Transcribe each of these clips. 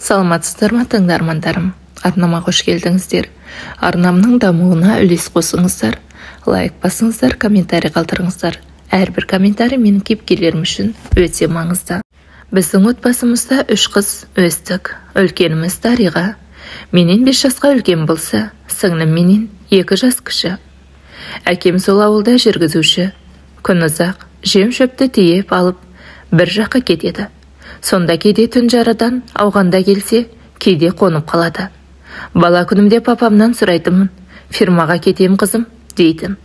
Саламатсыздар ма тыңдармандарым? Арнама қош келдіңіздер. Арнамның дамуына үлес қосыңыздар. Лайк басыңыздар, комментарий қалдырыңыздар. Әрбір комментарий менің кейіпкерлерім үшін өте маңызды. Біздің отбасымызда 3 қыз өстік. Үлкеніміз Дариға. Менен 5 жасқа үлкен болса, сіңлім менен 2 жас кіші. Әкем сол ауылда жүргізуші. Күн ұзақ, жем шөпті тиеп алып, бір жаққа кетеді. Сонда кейде түн жарадан ауғанда келсе, кейде қонып қалады. Бала күнімде папамнан сұрайтынмын, фирмаға кетем қызым, дейтін.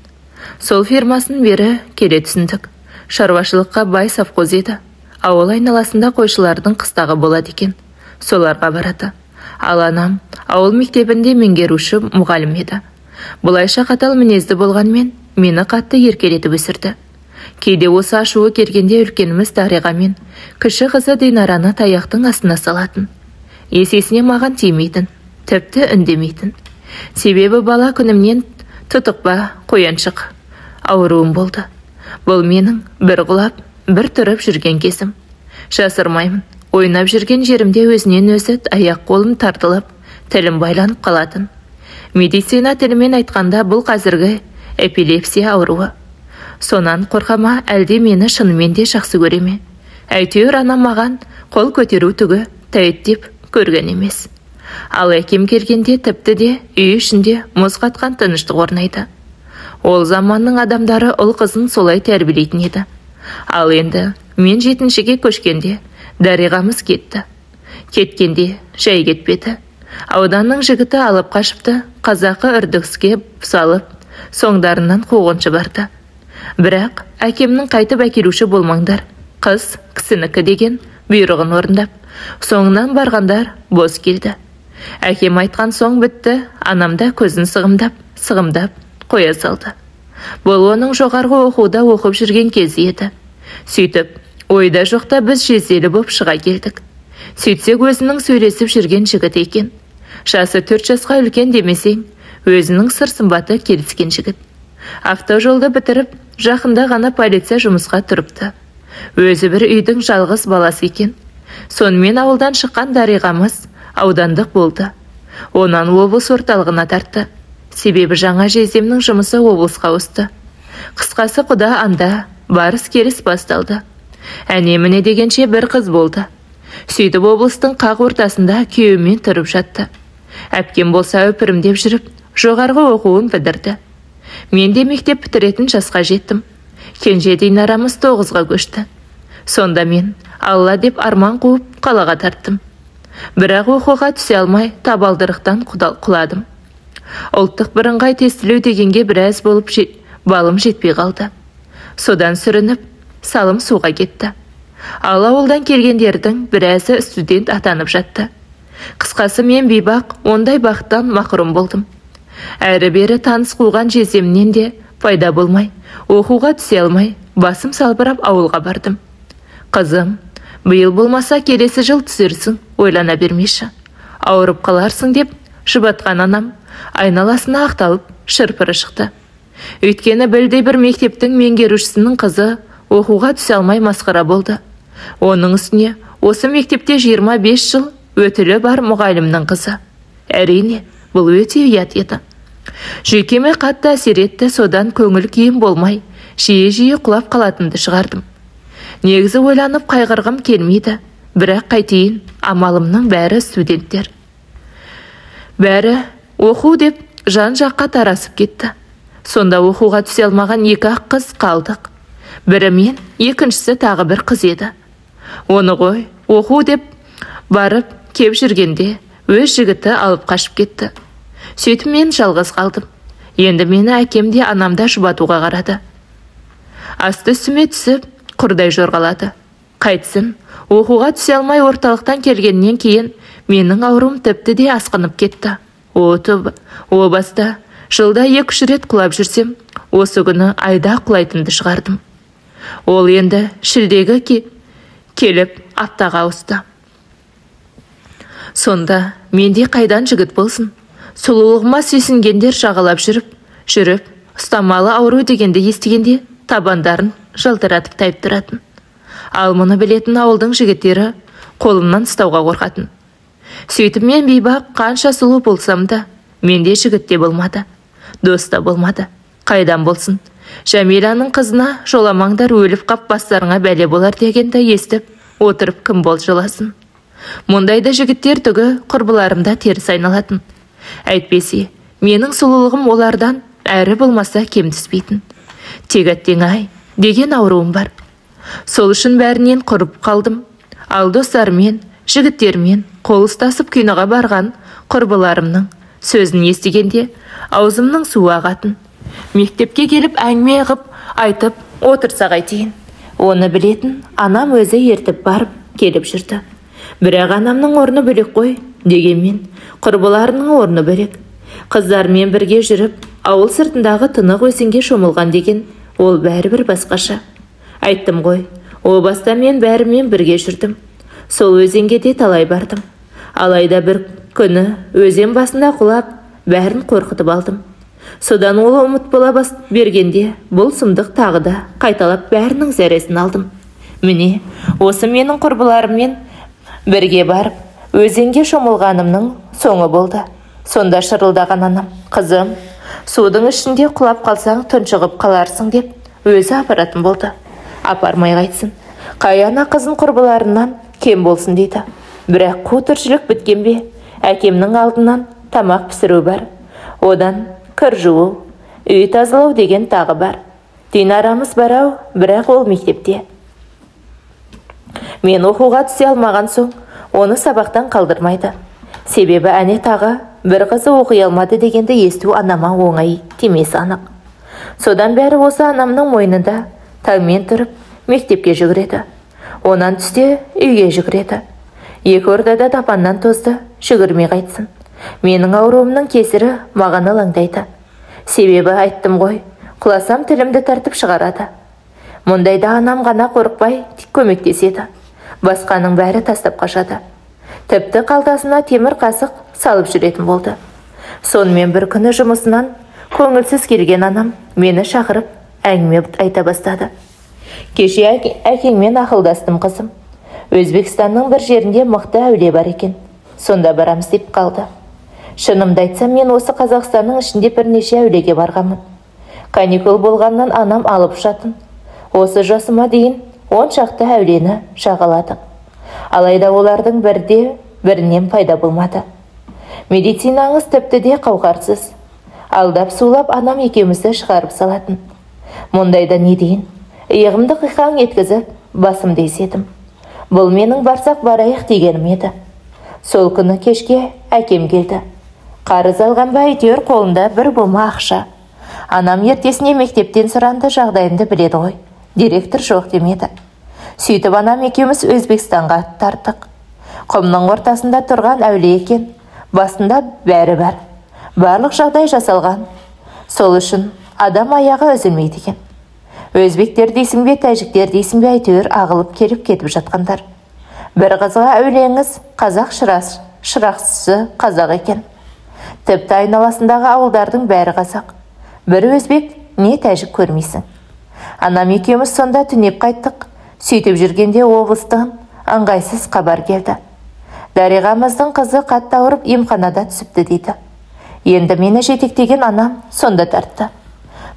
Сол фирмасын бері келе түсіндік. Шаруашылыққа бай совхоз еді. Ауыл айналасында қойшылардың қыстағы болады екен. Соларға барады. Ал анам ауыл мектебінде меңгеруші мұғалім еді. Бұлайша қатал мінезді болғанмен, мені қатты еркелетіп өсірді. Кейде осы ашуы келгенде үлкеніміз Дариға мен кіші қызы Динараны таяқтың астына салатын. Есесіне маған тимейтін, тіпті үндемейтін. Себебі бала күнімнен тұтықпа, қояншық ауруым болды. Бұл менің бір құлап, бір тұрып жүрген кезім. Жасырмаймын, ойнап жүрген жерімде өзінен өзі аяқ қолым тартылып, тілім байланып қалатын. Медицина тілімен айтқанда бұл қазіргі эпилепсия ауруы. Сонан қорқама, әлде мені шынымен де жақсы көреме. Әйтеуір анам маған қол көтеру түгі тәйттеп көрген емес. Ал әкем келгенде тіпті де үй ішінде мұз қатқан тыныштық орнайды. Ол заманның адамдары ұл қызын солай тәрбиелейтін еді. Ал енді мен 7-шіге көшкенде Дариғамыз кетті. Кеткенде жай кетпеді. Ауданның жігіті алып қашыпты, қазақы үрдікске салып, соңдарынан қуғыншы барды. Бірақ әкемнің қайтып әкелуші болмаңдар, қыз кісінікі деген бұйрығын орындап, соңынан барғандар бос келді. Әкем айтқан соң бітті, анамда көзін сығымдап қоя салды. Бұл оның жоғарғы оқуда оқып жүрген кезі еді. Сөйтіп, ойда жоқта біз жезделі боп шыға келдік. Сөйтсек өзінің сөйлесіп жүрген жігіт екен. Жасы 4 жасқа үлкен демесең, өзінің сыр сымбаты келіскен жігіт. Автожолды бітіріп, жақында ғана полиция жұмысқа тұрыпты. Өзі бір үйдің жалғыз баласы екен. Сонымен ауылдан шыққан Дариғамыз аудандық болды. Онан облыс орталығына тартты. Себебі жаңа жездемнің жұмысы облысқа ауысты. Қысқасы құда анда барыс келіс басталды. Әне-міне дегенше бір қыз болды. Сөйтіп облыстың қақ ортасында күйеуімен тұрып жатты. Әпкем болса өпірімдеп жүріп, жоғарғы оқуын бітірді. Мен де мектеп бітіретін жасқа жеттім. Кенже Динарамыз 9-ға көшті. Сонда мен Алла деп арман қуып қалаға тарттым. Бірақ оқуға түсе алмай табалдырықтан құладым. Ұлттық бірыңғай тестілеу дегенге біраз болып балым жетпей қалды. Содан сүрініп, салым суға кетті. Ал ауылдан келгендердің біразы студент атанып жатты. Қысқасы мен бейбақ ондай бақыттан мақрұм болдым. Әрі-бері таныс қуған жездемнен де пайда болмай, оқуға түсе алмай, басым салбырап ауылға бардым. Қызым, биыл болмаса келесі жыл түсерсің, ойлана бермеші. Ауырып қаларсың деп жұбатқан анам айналасына ақталып шырпыры шықты. Өйткені білдей бір мектептің меңгерушісінің қызы оқуға түсе алмай масқара болды. Оның үстіне осы мектепте 25 жыл өтілі бар мұғалімнің қызы. Әрине, бұл өте ұят еді. Жүйкеме қатты әсер етті, содан көңіл күйім болмай, жиі құлап қалатынды шығардым. Негізі ойланып қайғырғым келмейді, бірақ қайтейін, амалымның бәрі студенттер. Бәрі оқу деп жан жаққа тарасып кетті. Сонда оқуға түсе алмаған 2 қыз қалдық. Бірі мен, екіншісі тағы бір қыз еді. Оны ғой, оқу деп барып кеп жүргенде өз жігіті алып қашып кетті. Сөйтіп мен жалғыз қалдым. Енді мені әкем де анам да жұбатуға қарады. Асты үстіме түсіп, құрдай жорғалады. Қайтсын, оқуға түсе алмай орталықтан келгеннен кейін менің ауруым тіпті де асқынып кетті. О баста, жылда 2-3 рет құлап жүрсем, осы күні айда құлайтынды шығардым. Ол енді шілдегі келіп аптаға ауысты. Сонда менде қайдан жігіт болсын? Сұлулығыма сүйсінгендер жағалап жүріп, ұстамалы ауру дегенді естігенде табандарын жылтыратып тайып тұратын. Ал мұны білетін ауылдың жігіттері қолымнан ұстауға қорқатын. Сөйтіп мен бейбақ қанша сұлу болсам да, менде жігіт те болмады, дос та болмады. Қайдан болсын? Жәмиланың қызына жоламаңдар, өліп қап бастарыңа бәле болар дегенді естіп отырып кім бол жыласын. Мұндайда жігіттер түгі құрбыларымда теріс айналатын. Әйтпесе, менің сұлулығым олардан әрі болмаса кем түспейтін. Тек әттең-ай деген ауруым бар. Сол үшін бәрінен құрып қалдым. Ал достармен, жігіттермен қол ұстасып киноға барған құрбыларымның сөзін естігенде аузымның суы ағатын. Мектепке келіп әңгіме ғып айтып отырса қайтейін. Оны білетін анам өзі ертіп барып келіп жүрді. Бірақ анамның орны бөлек қой, дегенмен құрбыларының орны бөлек. Қыздармен бірге жүріп, ауыл сыртындағы тынық өзенге шомылған деген ол бәрібір басқаша. Айттым ғой, о баста мен бәрімен бірге жүрдім. Сол өзенге де талай бардым. Алайда бір күні өзен басында құлап, бәрін қорқытып алдым. Содан ол ұмыт бола бергенде бұл сұмдық тағы да қайталап бәрінің зәресін алдым. Міне, осы менің құрбыларыммен бірге барып, өзенге шомылғанымның соңы болды. Сонда шырылдаған анам: «Қызым, судың ішінде құлап қалсаң тұншығып қаларсың» деп өзі апаратын болды. Апармай қайтсын, қай ана қызын құрбыларынан кем болсын дейді. Бірақ қу тіршілік біткен бе? Әкемнің алдынан тамақ пісіру бар, одан кір жуу, үй тазалау деген тағы бар. Динарамыз барау, бірақ ол мектепте. Мен оқуға түсе алмаған соң, оны сабақтан қалдырмайды. Себебі әне тағы бір қызы оқи алмады дегенді есту анама оңай тимесі анық. Содан бәрі осы анамның мойнында таңмен тұрып мектепке жүгіреді. Онан түсте үйге жүгіреді. Екі ортада тапаннан тозды, жүгірмей қайтсын. Менің ауруымның кесірі маған алаңдайды. Себебі айттым ғой, құласам тілімді тартып шығарады. Мұндайда анам ғана қорықпай көмектеседі. Басқаның бәрі тастап қашады. Тіпті қалтасына темір қасық салып жүретін болды. Сонымен бір күні жұмысынан көңілсіз келген анам мені шақырып әңгіме айта бастады. «Кеше әкеңмен ақылдастым қызым. Өзбекстанның бір жерінде мықты әулие бар екен. Сонда барамыз» деп қалды. Шынымды айтсам, мен осы Қазақстанның ішінде бірнеше әулиеге барғанмын. Каникул болғаннан анам алып жатын. Осы жасыма дейін 10 шақты әулиені шағаладық. Алайда олардың бірінен пайда болмады. Медицинаңыз тіпті де қауқарсыз. Алдап сулап анам екеумізді шығарып салатын. Мұндайда не дейін? Иығымды қиқаң еткізіп, басымды есетім. Бұл менің барсақ барайық дегенім еді. Сол күні кешке әкем келді. Қарыз алған ба әйтеуір қолында бір бума ақша. Анам ертесіне мектептен сұранды, жағдайымды біледі ғой. Директор жоқ демеді. Сөйтіп анам екеуміз Өзбекстанға тарттық. Құмның ортасында тұрған әулие екен. Басында бәрі бар. Барлық жағдай жасалған. Сол үшін адам аяғы үзілмейді екен. Өзбектер дейсің бе, тәжіктер дейсің бе, әйтеуір ағылып келіп кетіп жатқандар. Бір қызға әулиеңіз қазақ шырақшысы қазақ екен. Тіпті айналасындағы ауылдардың бәрі қазақ. Бір өзбек не тәжік көрмейсің. Анам екеуміз сонда түнеп қайттық. Сөйтіп жүргенде облыстың ыңғайсыз хабар келді. Дариғамыздың қызы қатты ауырып емханада түсіпті дейді. Енді мені жетектеген анам сонда тартты.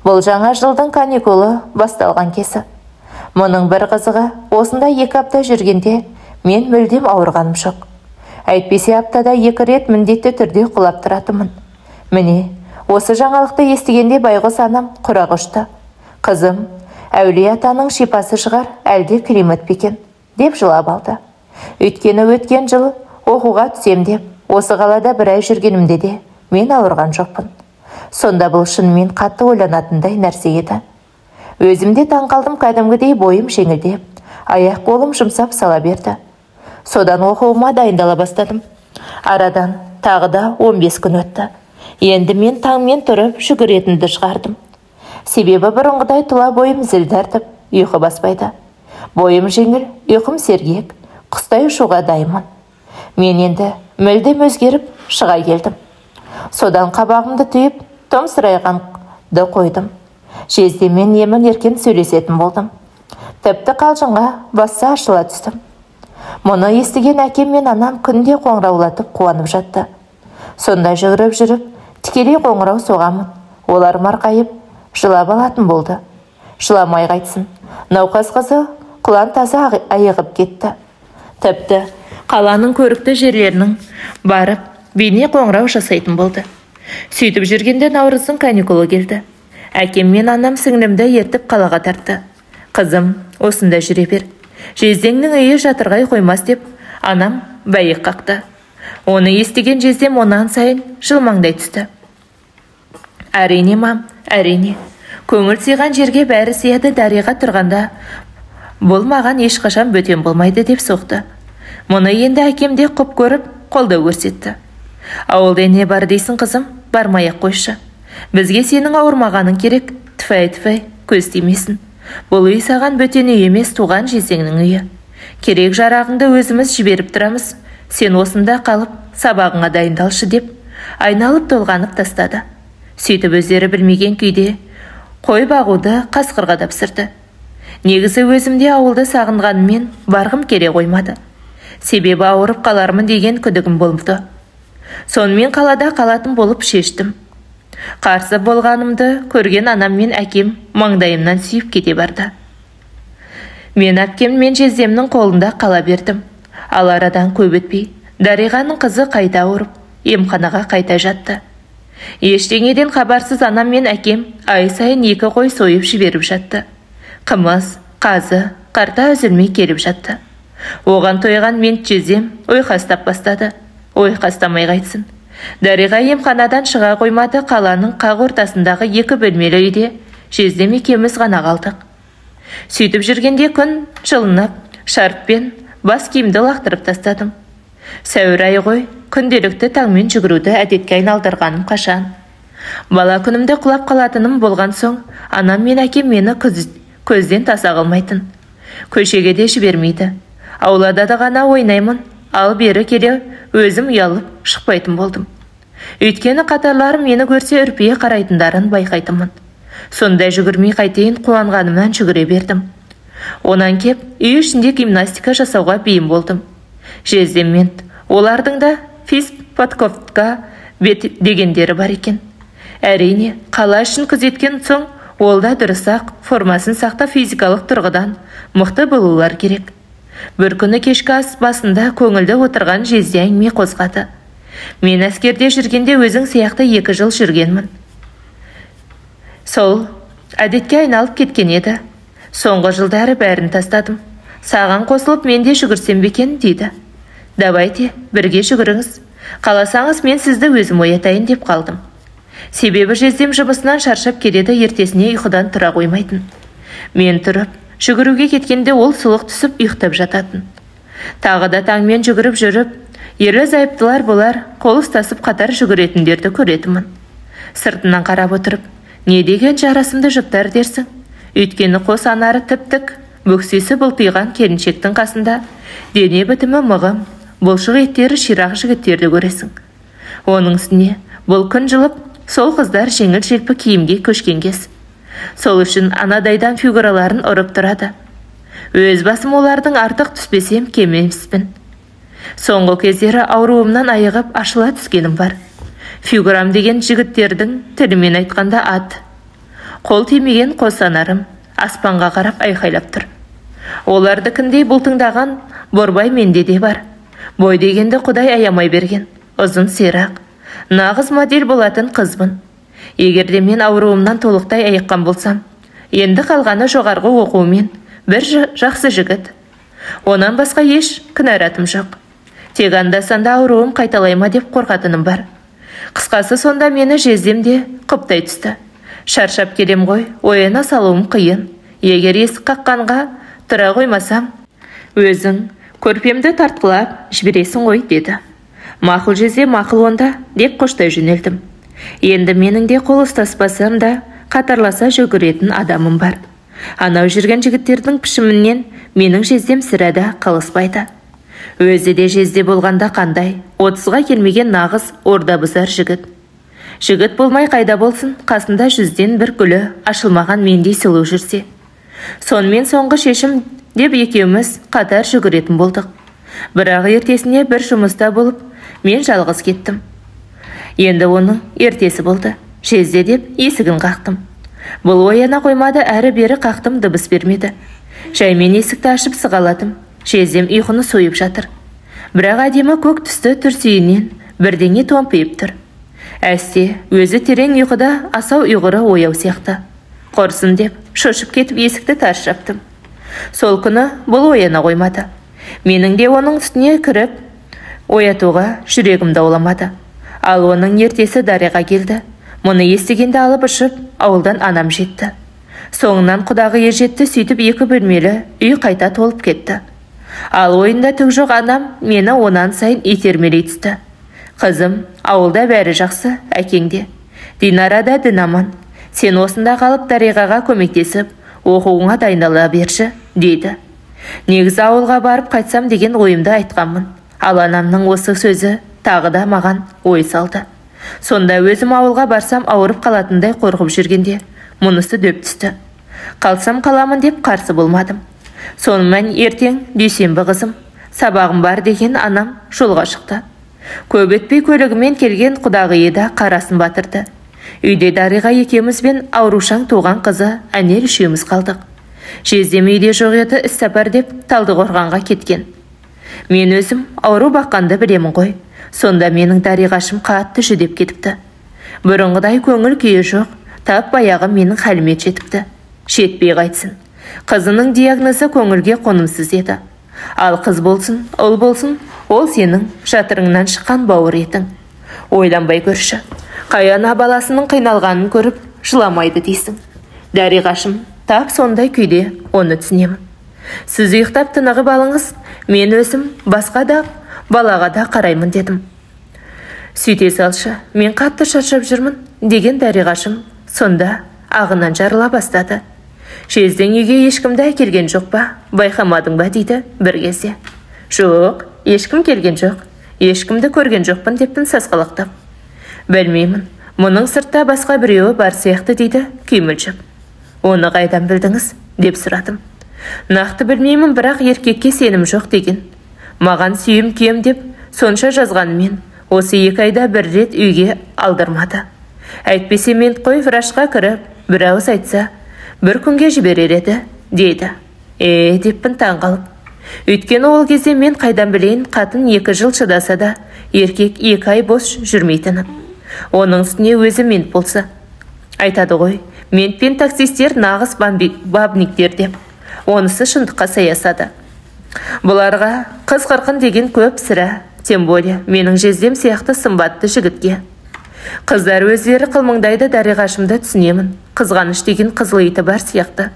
Бұл жаңа жылдың каникулы басталған кесі. Мұның бір қызығы, осында 2 апта жүргенде мен мүлдем ауырғаным жоқ. Әйтпесе аптада 2 рет міндетті түрде құлап тұратымын. Міне, осы жаңалықты естігенде байғұс анам құрақ ұшты. «Қызым, әулие атаның шипасы шығар, әлде климат бекен» деп жылап алды. Өйткені өткен жыл оқуға түсем деп, осы қалада бір ай жүргенімде де мен ауырған жоқпын. Сонда бұл шынымен қатты ойланатындай нәрсе еді. Өзімде таң қалдым, кәдімгідей бойым жеңілдеп, аяқ қолым жұмсап сала берді. Содан оқуыма дайындала бастадым. Арадан тағы да 15 күн өтті. Енді мен таңмен тұрып жүгіретінді шығардым. Себебі бұрынғыдай тұла бойым зіл тартып, ұйқы баспайды. Бойым жеңіл, ұйқым сергек, құстай ұшуға дайынмын. Мен енді мүлдем өзгеріп шыға келдім. Содан қабағымды түйіп, томсырайғанды қойдым. Жездемен емін еркен сөйлесетін болдым. Тіпті қалжыңға басы ашыла түстім. Мұны естіген әкем мен анам күнде қоңыраулатып қуанып жатты. Сонда жүгіріп жүріп, тікелей қоңырау соғамын. Олар марқайып, жылап алатын болды. Жыламай қайтсын. Науқас қызы құлан таза айығып кетті. Тіпті қаланың көрікті жерлерінің барып, бейне қоңырау жасайтын болды. Сөйтіп жүргенде Наурыздың каникулы келді. Әкем мен анам сіңлімді ертіп қалаға тартты. Қызым, осында жүре бер. Жездеңнің үйі жатырғай қоймас деп, анам бәйек қақты. Оны естіген жездем онан сайын жылмаңдай түсті. Әрине, мам, әрине. Көңіл сыйған жерге бәрі сияды, дариға тұрғанда бұл маған ешқашан бөтен болмайды деп соқты. Мұны енді әкем де құп көріп, қолдау көрсетті. Ауылда не бар дейсің қызым, бармай-ақ қойшы. Бізге сенің ауырмағаның керек, тфәй, көз тимесін. Бұл үй саған бөтен үй емес, туған жездеңнің үйі. Керек жарағыңды өзіміз жіберіп тұрамыз. Сен осында қалып, сабағыңа дайындалшы деп, айналып толғанып тастады. Сөйтіп өздері білмеген күйде қой бағуды қасқырға тапсырды. Негізі өзімде ауылды сағынғанымен барғым келе қоймады. Себебі ауырып қалармын деген күдігім болыпты. Сонымен қалада қалатын болып шештім. Қарсы болғанымды көрген анам мен әкем маңдайымнан сүйіп кете барды. Мен әпкем мен жездемнің қолында қала бердім. Ал арадан көп өтпей, Дариғаның қызы қайта ауырып, емханаға қайта жатты. Ештеңеден хабарсыз анам мен әкем ай сайын 2 қой сойып жіберіп жатты. Қымыз, қазы, қарта үзілмей келіп жатты. Оған тойған мен жездем ойқастап бастады. Ойқастамай қайтсын. Дариға емханадан шыға қоймады, қаланың қақ ортасындағы 2 бөлмелі үйде жездем екеуміз ғана қалдық. Сөйтіп жүргенде күн жылынып, шарфпен бас киімді лақтырып тастадым. Сәуір айы ғой, күнделікті таңмен жүгіруді әдетке айналдырғаным қашан. Бала күнімде құлап қалатыным болған соң, анам мен әкем мені көзден таса қылмайтын. Көшеге де жібермейді. Аулада да ғана ойнаймын, ал бері келе өзім ұялып шықпайтын болдым. Өйткені қатарларым мені көрсе үрпие қарайтындарын байқайтынмын. Сондай жүгірмей қайтейін қуанғанымнан жүгіре бердім. Онан кеп, үй ішінде гимнастика жасауға бейім болдым. Жездеммен, олардың да физподковка дегендері бар екен. Әрине, қала үшін күзеткен соң, ол да дұрысақ формасын сақта физикалық тұрғыдан мықты болулар керек. Бір күні кешкі ас басында көңілді отырған жезде әңгіме қозғады. Мен әскерде жүргенде өзің сияқты 2 жыл жүргенмін. Сол әдетке айналып кеткен еді. Соңғы жылдары бәрін тастадым. Саған қосылып мен де жүгірсем бекен дейді. Давайте, бірге жүгіріңіз. Қаласаңыз мен сізді өзім оятайын деп қалдым. Себебі жездем жұмысынан шаршап келеді, ертесіне ұйқыдан тұра қоймайтын. Мен тұрып, жүгіруге кеткенде ол сұлық түсіп ұйықтап жататын. Тағы да таңмен жүгіріп жүріп, ерлі зайыптылар болар, қол ұстасып қатар жүгіретіндерді көретімін. Сыртынан қарап отырып, не деген жарасымды жұптар дерсің? Өйткені қос анары тіп-тік, бөксесі бұлтиған келіншектің қасында, дене бітімі мығым, бұлшық еттері ширақ жігіттерді көресің. Оның үстіне бұл күн жылып, сол қыздар жеңіл-желпі киімге көшкен кез. Сол үшін анадайдан фигураларын ұрып тұрады. Өз басым олардың артық түспесем кем емеспін. Соңғы кездері ауруымнан айығып ашыла түскенім бар. Фигурам деген жігіттердің тілімен айтқанда ат. Қол тимеген қос анарым аспанға қарап айқайлап тұр. Олардыкіндей бұлтыңдаған борбай менде де бар. Бой дегенді Құдай аямай берген, ұзын сирақ, нағыз модель болатын қызбын. Егерде мен ауруымнан толықтай айыққан болсам, енді қалғаны жоғарғы оқумен бір жақсы жігіт. Онан басқа еш кінәратым жоқ. Тек анда-санда ауруым қайталайма деп қорқатыным бар. Қысқасы сонда мені жездемде құптай түсті. Шаршап келем ғой, ойына салуым қиын. Егер есік қаққанға тұра қоймасам, өзің көрпемді тартқылап жібересің ғой деді. Мақұл жезде, мақұл онда деп қоштай жөнелдім. Енді менің де қол ұстаспасам да қатарласа жүгіретін адамым бар. Анау жүрген жігіттердің пішімінен менің жездем сірәда қалыспайды. Өзі де жезде болғанда қандай, 30-ға келмеген нағыз орда бұзар жігіт. Жігіт болмай қайда болсын, қасында 100-ден бір гүлі ашылмаған мендей сұлу жүрсе. Сонымен соңғы шешім деп екеуміз қатар жүгіретін болдық. Бірақ ертесіне бір жұмыста болып, мен жалғыз кеттім. Енді оның ертесі болды. Жезде деп есігін қақтым. Бұл ояна қоймады, әрі-бері қақтым, дыбыс бермеді. Жаймен есікті ашып сығаладым. Жездем ұйқыны сойып жатыр. Бірақ әдемі көк түсті түрсейінен бірдеңе томпиып тұр. Әсте өзі терең ұйқыда, асау ұйғыры ояу сияқты. Қорсын деп шошып кетіп есікті тарс жаптым. Сол күні бұл ояна қоймады. Менің де оның үстіне кіріп оятуға жүрегім дауламады. Ал оның ертесі Дарияға келді. Мұны естігенде алып ұшып, ауылдан анам жетті. Соңынан құдағы ержетті, сөйтіп 2 бөлмелі үй қайта толып кетті. Ал ойында түк жоқ анам мені онан сайын итермелей түсті. Қызым, ауылда бәрі жақсы, әкеңде. Динарада дін аман. Сен осында қалып Дарияға көмектесіп, оқуыңа дайындала берші, дейді. Негізі ауылға барып қайтсам деген ойымды айтқанмын. Ал анамның осы сөзі тағы да маған ой салды. Сонда өзім ауылға барсам ауырып қалатындай қорқып жүргенде, мұнысы дөп түсті. Қалсам қаламын деп қарсы болмадым. Сонымен ертең дүйсенбі қызым, сабағым бар деген анам жолға шықты. Көп өтпей көлігімен келген құдағиы да қарасын батырды. Үйде Дариға екеумізбен аурушаң туған қызы Әнел үшеуміз қалдық. Жездем үйде жоқ еді, іссапар деп Талдықорғанға кеткен. Мен өзім ауру баққанды білемін ғой. Сонда менің Дариғашым қатты жүдеп кетіпті. Бұрынғыдай көңіл күйі жоқ, тап баяғы менің хәліме жетіпті. Жетпей қайтсын. Қызының диагнозы көңілге қонымсыз еді. Ал қыз болсын, ұл болсын, ол сенің жатырыңнан шыққан бауыр етің. Ойланбай көрші. Қаяна баласының қиналғанын көріп, жыламайды дейсің. Дариғашым тап сондай күйде, оны түсінемін. Сіз ұйықтап тынығып алыңыз, мен өзім басқа да балаға да қараймын дедім. Сөйте салшы, мен қатты шаршап жүрмін деген Дариғашым сонда ағынан жарыла бастады. Жезден үйге ешкімді әкелген жоқ па, байқамадың ба дейді бір кезде. Жоқ, ешкім келген жоқ, ешкімді көрген жоқпын деппін сасқалақтап. Білмеймін, мұның сыртта басқа біреуі бар сияқты дейді күймілжіп. Оны қайдан білдіңіз деп сұрадым. Нақты білмеймін, бірақ еркекке сенім жоқ деген. Маған сүйім күйем деп сонша жазғанымен осы 2 айда бір рет үйге алдырмады. Әйтпесе мен қой врачқа кіріп, бір ауыз айтса, бір күнге жіберер еді, дейді. Деппін таңғалып. Өйткені ол кезде мен қайдан білейін, қатын 2 жыл шыдаса да, еркек 2 ай бос жүрмейтінін. Оның үстіне өзі мент болса. Айтады ғой, ментпен таксистер нағыз бабниктер деп. Онысы шындыққа саясады. Бұларға қыз қырқын деген көп сірә, тем более менің жездем сияқты сымбатты жігітке. Қыздар өздері қылмыңдайды, Дариғашымды түсінемін. Қызғаныш деген қызыл иті бар сияқты.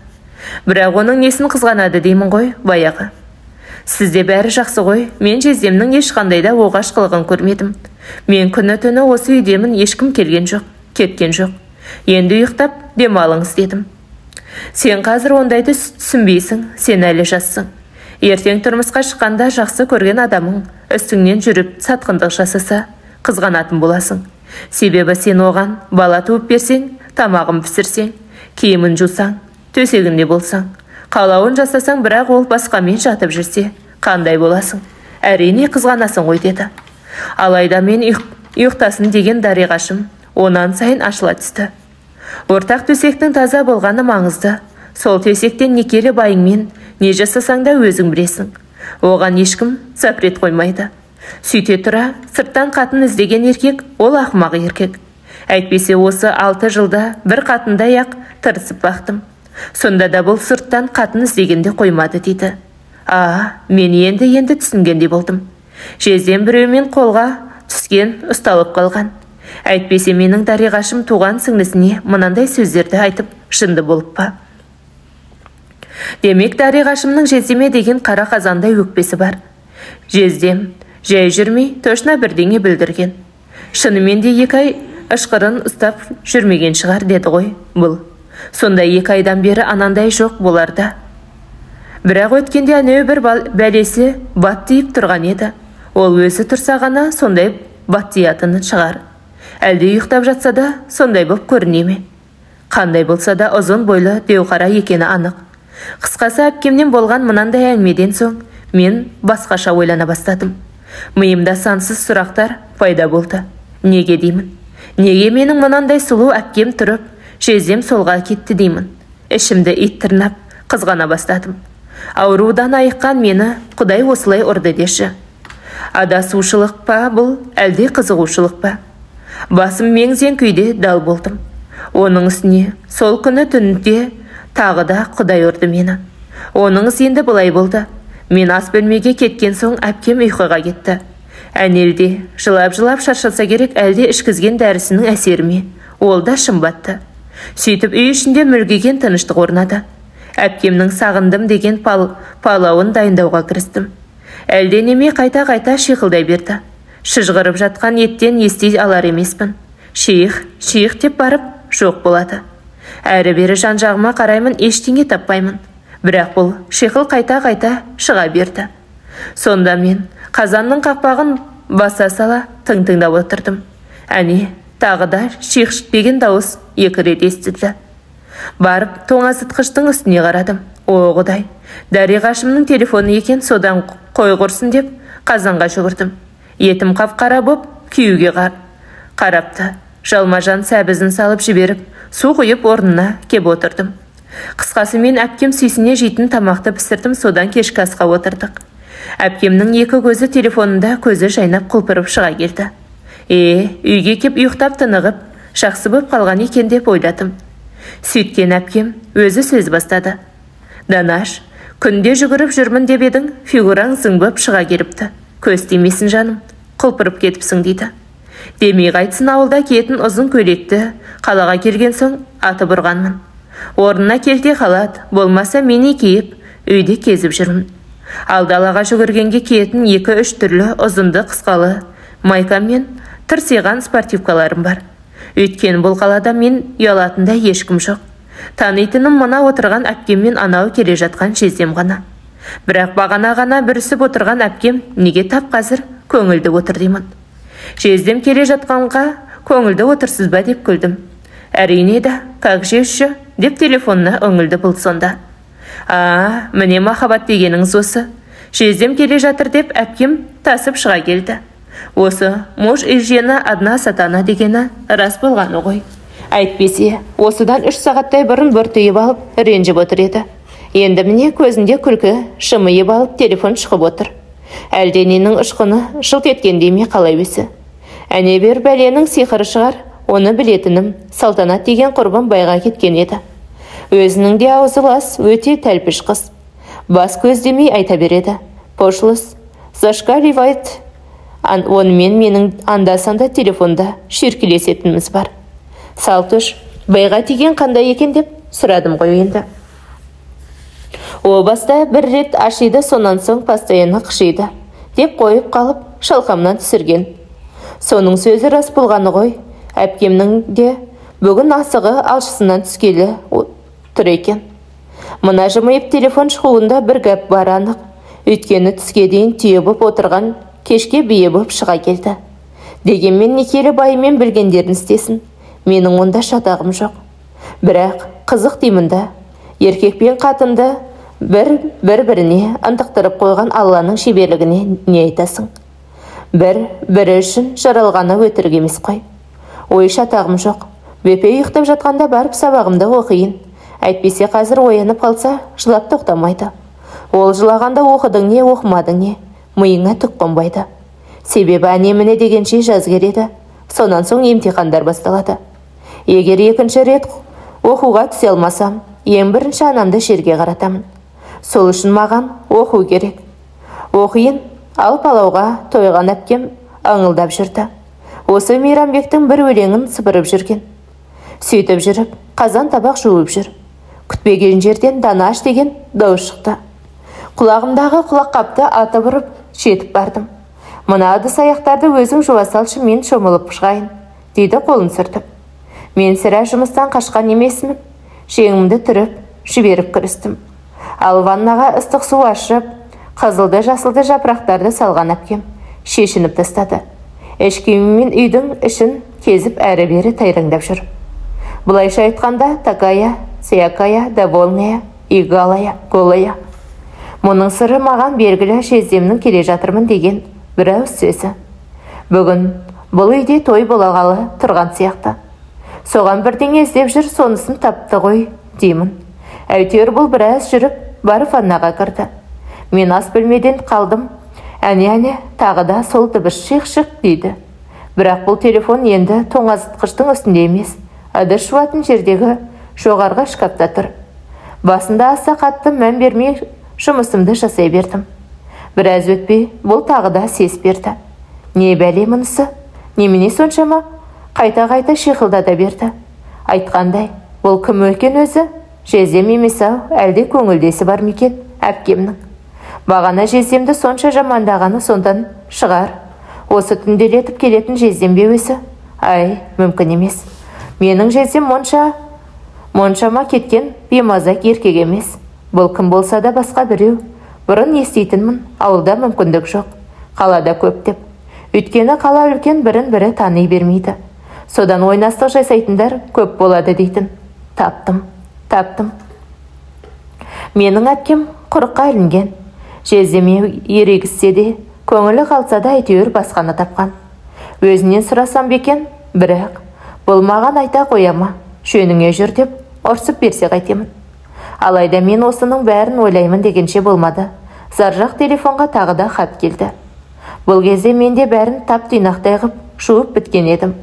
Бірақ оның несін қызғанады деймін ғой, баяғы. Сізде бәрі жақсы ғой, мен жездемнің ешқандайда оғаш қылығын көрмедім. Мен күні түні осы үйдемін, ешкім келген жоқ, кеткен жоқ. Енді ұйықтап демалыңыз дедім. Сен қазір ондайды түсінбейсің, сен әлі жассың. Ертең тұрмысқа шыққанда жақсы көрген адамың үстіңнен жүріп сатқындық жасаса, қызғанатын боласың. Себебі сен оған бала туып берсең, тамағын пісірсең, киімін жусаң, төсегінде болсаң, қалауын жасасаң, бірақ ол басқамен жатып жүрсе, қандай боласың? Әрине қызғанасың ғой деді. Алайда мен ұйықтасын деген Дариғашым онан сайын ашыла түсті. Ортақ төсектің таза болғаны маңызды. Сол төсектен некелі байыңмен не жасасаң да өзің білесің. Оған ешкім запрет қоймайды. Сөйте тұра, сырттан қатын іздеген еркек, ол ақымақ еркек. Әйтпесе осы 6 жылда бір қатындай ақ тырысып бақтым. Сонда да бұл сырттан қатын іздегенде қоймады дейді. Мен енді түсінгендей болдым. Жезден біреумен қолға түскен ұсталып қалған. Әйтпесе менің Дариғашым туған сіңлісіне мынандай сөздерді айтып жынды болып па? Демек Дариғашымның жездеме деген қара қазандай өкпесі бар. Жездем жай жүрмей точно бірдеңе білдірген. Шынымен де 2 ай ышқырын ұстап жүрмеген шығар деді ғой бұл. Сонда 2 айдан бері анандай жоқ боларда. Бірақ өткенде әнеу бір бәлесі бат тиіп тұрған еді. Ол өзі тұрса ғана сондай бат тиятынын шығар. Әлде ұйықтап жатса да сондай боп көріне ме? Қандай болса да ұзын бойлы деуқара екені анық. Қысқасы әпкемнен болған мынандай әңгімеден соң Мен басқаша ойлана бастадым. Миымда сансыз сұрақтар пайда болды. Неге деймін? Неге менің мынандай сұлу әпкем тұрып, жездем солға кетті деймін. Ішімді ит тырнап, қызғана бастадым. Аурудан айыққан мені Құдай осылай ұрды деші. Адасушылық па бұл, әлде қызығушылық па? Басым мең-зең күйде дал болдым. Оның үстіне сол күні түнде тағы да Құдай ұрды мені. Оның енді былай болды. Мен ас бөлмеге кеткен соң әпкем ұйқыға кетті. Әнелде жылап-жылап шаршаса керек, әлде ішкізген дәрісінің әсеріме. Ол да шымбатты. Сөйтіп үй ішінде мүлгіген тыныштық орнады. Әпкемнің сағындым деген палауын дайындауға кірістім. Әлденеме қайта-қайта шиқылдай берді. Шыжғырып жатқан еттен ести алар емеспін. Шиық деп барып жоқ болады. Әрі-бері жан-жағыма қараймын, ештеңе таппаймын. Бірақ бұл шиқыл қайта-қайта шыға берді. Сонда мен қазанның қақпағын баса сала тың-тыңдап отырдым. Әне, тағы да шиқ деген дауыс 2 рет естілді. Барып тоңазытқыштың үстіне қарадым. О Құдай, Дариғашымның телефоны екен, содан қой құрсын деп қазанға жүгірдім. Етім қап-қара боп күйеуге қарапты. Жалма-жан сәбізін салып жіберіп, су құйып орнына кеп отырдым. Қысқасы мен әпкем сүйсіне жейтін тамақты пісірдім, содан кешкі асқа отырдық. Әпкемнің 2 көзі телефонында көзі жайнап құлпырып шыға келді. Үйге кеп ұйықтап тынығып, жақсы боп қалған екен деп ойладым. Сөйткен әпкем өзі сөз бастады. Данаш, күнде жүгіріп жүрмін деп едің, фигураң зың боп шыға келіпті. Көз тимесін жаным, құлпырып кетіпсің дейді. Демей қайтсын, ауылда киетін ұзын көйлекті қалаға келген соң аты бұрғанмын. Орнына келте халат, болмаса мені киіп, үйде кезіп жүрмін. Ал далаға жүгіргенге киетін 2-3 түрлі ұзынды қысқалы майкам мен тырсиған спортивкаларым бар. Өйткен бұл қалада мен ұялатында ешкім жоқ. Танитыным мына отырған әпкем мен анау келе жатқан жездем ғана. Бірақ бағана ғана бүрісіп отырған әпкем неге тап қазір көңілді отыр деймін. Жездем келе жатқанға көңілді отырсыз ба деп күлдім. Әрине да, как жеші деп телефонына өңілді бұл сонда. Міне махаббат дегеніңіз осы. Жездем келе жатыр деп әпкем тасып шыға келді. Осы муж и жена одна сатана дегені рас болғаны ғой. Әйтпесе, осыдан 3 сағаттай бұрын бір түйіп алып, ренжіп отыр еді. Енді міне көзінде күлкі шымайып алып телефон шығып отыр. Әлдененің ұшқыны шылт еткендей ме қалай өсі. Әне бер бәленің сиқыры шығар, оны білетінім Салтанат деген құрбым байға кеткен еді. Өзінің де аузы лас, өте тәлпіш қыз. Бас көздемей айта береді. Пошлыс, зашкаливает. Онымен менің анда-санда телефонда шеркелесетініміз бар. Салтыш, байға тиген қандай екен деп сұрадым ғой енді. О баста бір рет ашиды, сонан соң постоянно қышиды деп қойып қалып шалқамнан түсірген. Соның сөзі рас болғаны ғой. Әпкемнің де бүгін асығы алшысынан түскелі тұр екен. Мына жымайып телефон шығуында бір гәп бар анық. Өйткені түске дейін түйе боп отырған, кешке бие боп шыға келді. Дегенмен некелі байымен білгендерін істесін. Менің онда шатағым жоқ. Бірақ қызық деймін да, еркек пен қатынды бір-біріне ынтықтырып қойған Алланың шеберлігіне не айтасың? Бірі үшін жаралғаны өтірік емес қой. Ой, шатағым жоқ. Бөпе ұйықтап жатқанда барып сабағымды оқиын. Әйтпесе қазір оянып қалса, жылап тоқтамайды. Ол жылағанда оқыдың не, оқымадың не, миыңа түк қонбайды. Себебі әне-міне дегенше жаз келеді. Сонан соң емтихандар басталады. Егер 2-ші рет оқуға түсе алмасам, ең бірінші анамды жерге қаратамын. Сол үшін маған оқу керек. Оқиын, ал палауға тойған әпкем аңылдап жүрді. Осы Мейрамбектің бір өлеңін сыпырып жүрген. Сөйтіп жүріп, қазан табақ жуып жүр. Күтпеген жерден Данаш деген дауыс шықты. Құлағымдағы құлаққапты аты бұрып жетіп бардым. Мына ыдыс аяқтарды өзің жуа салшы, мен шомылып шығайын, дейді қолын сүртіп. Мен сірә жұмыстан қашқан емесмін. Жеңімді түріп, жіберіп кірістім. Ал ваннаға ыстық су ашып, қызылды жасылды жапырақтарды салған әпкем шешініп тастады. Ішкемімен үйдің ішін кезіп әрі-бері тайраңдап жүр. Бұлайша айтқанда такая, сякая, довольная и голая. Мұның сыры маған белгілі жездемнің келе жатырмын деген бір ауыз сөзі. Бүгін бұл үйде той болағалы тұрған сияқты. Соған бірдеңе іздеп жүр, сонысын тапты ғой деймін. Әйтеуір бұл біраз жүріп барып ваннаға кірді. Мен ас бөлмеден қалдым. Әне тағы да сол дыбыс шиқ-шиқ дейді. Бірақ бұл телефон енді тоңазытқыштың үстінде емес, ыдыс жуатын жердегі жоғарғы шкафта тұр. Басында аса қатты мән бермей жұмысымды жасай бердім. Біраз өтпей бұл тағы да сес берді. Не бәле мұнысы? Немене соншама? Қайта шиқылдата берді. Айтқандай, бұл кім екен өзі? Жездем емес-ау, әлде көңілдесі бар ма екен әпкемнің? Бағана жездемді сонша жамандағаны сондан шығар. Осы түнделетіп келетін жездем бе өзі? Ай, мүмкін емес. Менің жездем моншама кеткен беймазақ еркек емес. Бұл кім болса да басқа біреу. Бұрын еститінмін, ауылда мүмкіндік жоқ, қалада көп деп. Өйткені қала үлкен, бірін-бірі тани бермейді. Содан ойнастық жасайтындар көп болады дейтін. Таптым. Менің әпкем құрыққа ілінген. Жездеме ерегіссе де, көңілі қалса да әйтеуір басқаны тапқан. Өзінен сұрасам бекен, бірақ бұл маған айта қояма, жөніңе жүр деп ұрсып берсе қайтемін. Алайда мен осының бәрін ойлаймын дегенше болмады. Заржақ телефонға тағы да хат келді. Бұл кезде менде бәрін тап-тұйнақтай ғып жуып біткен едім.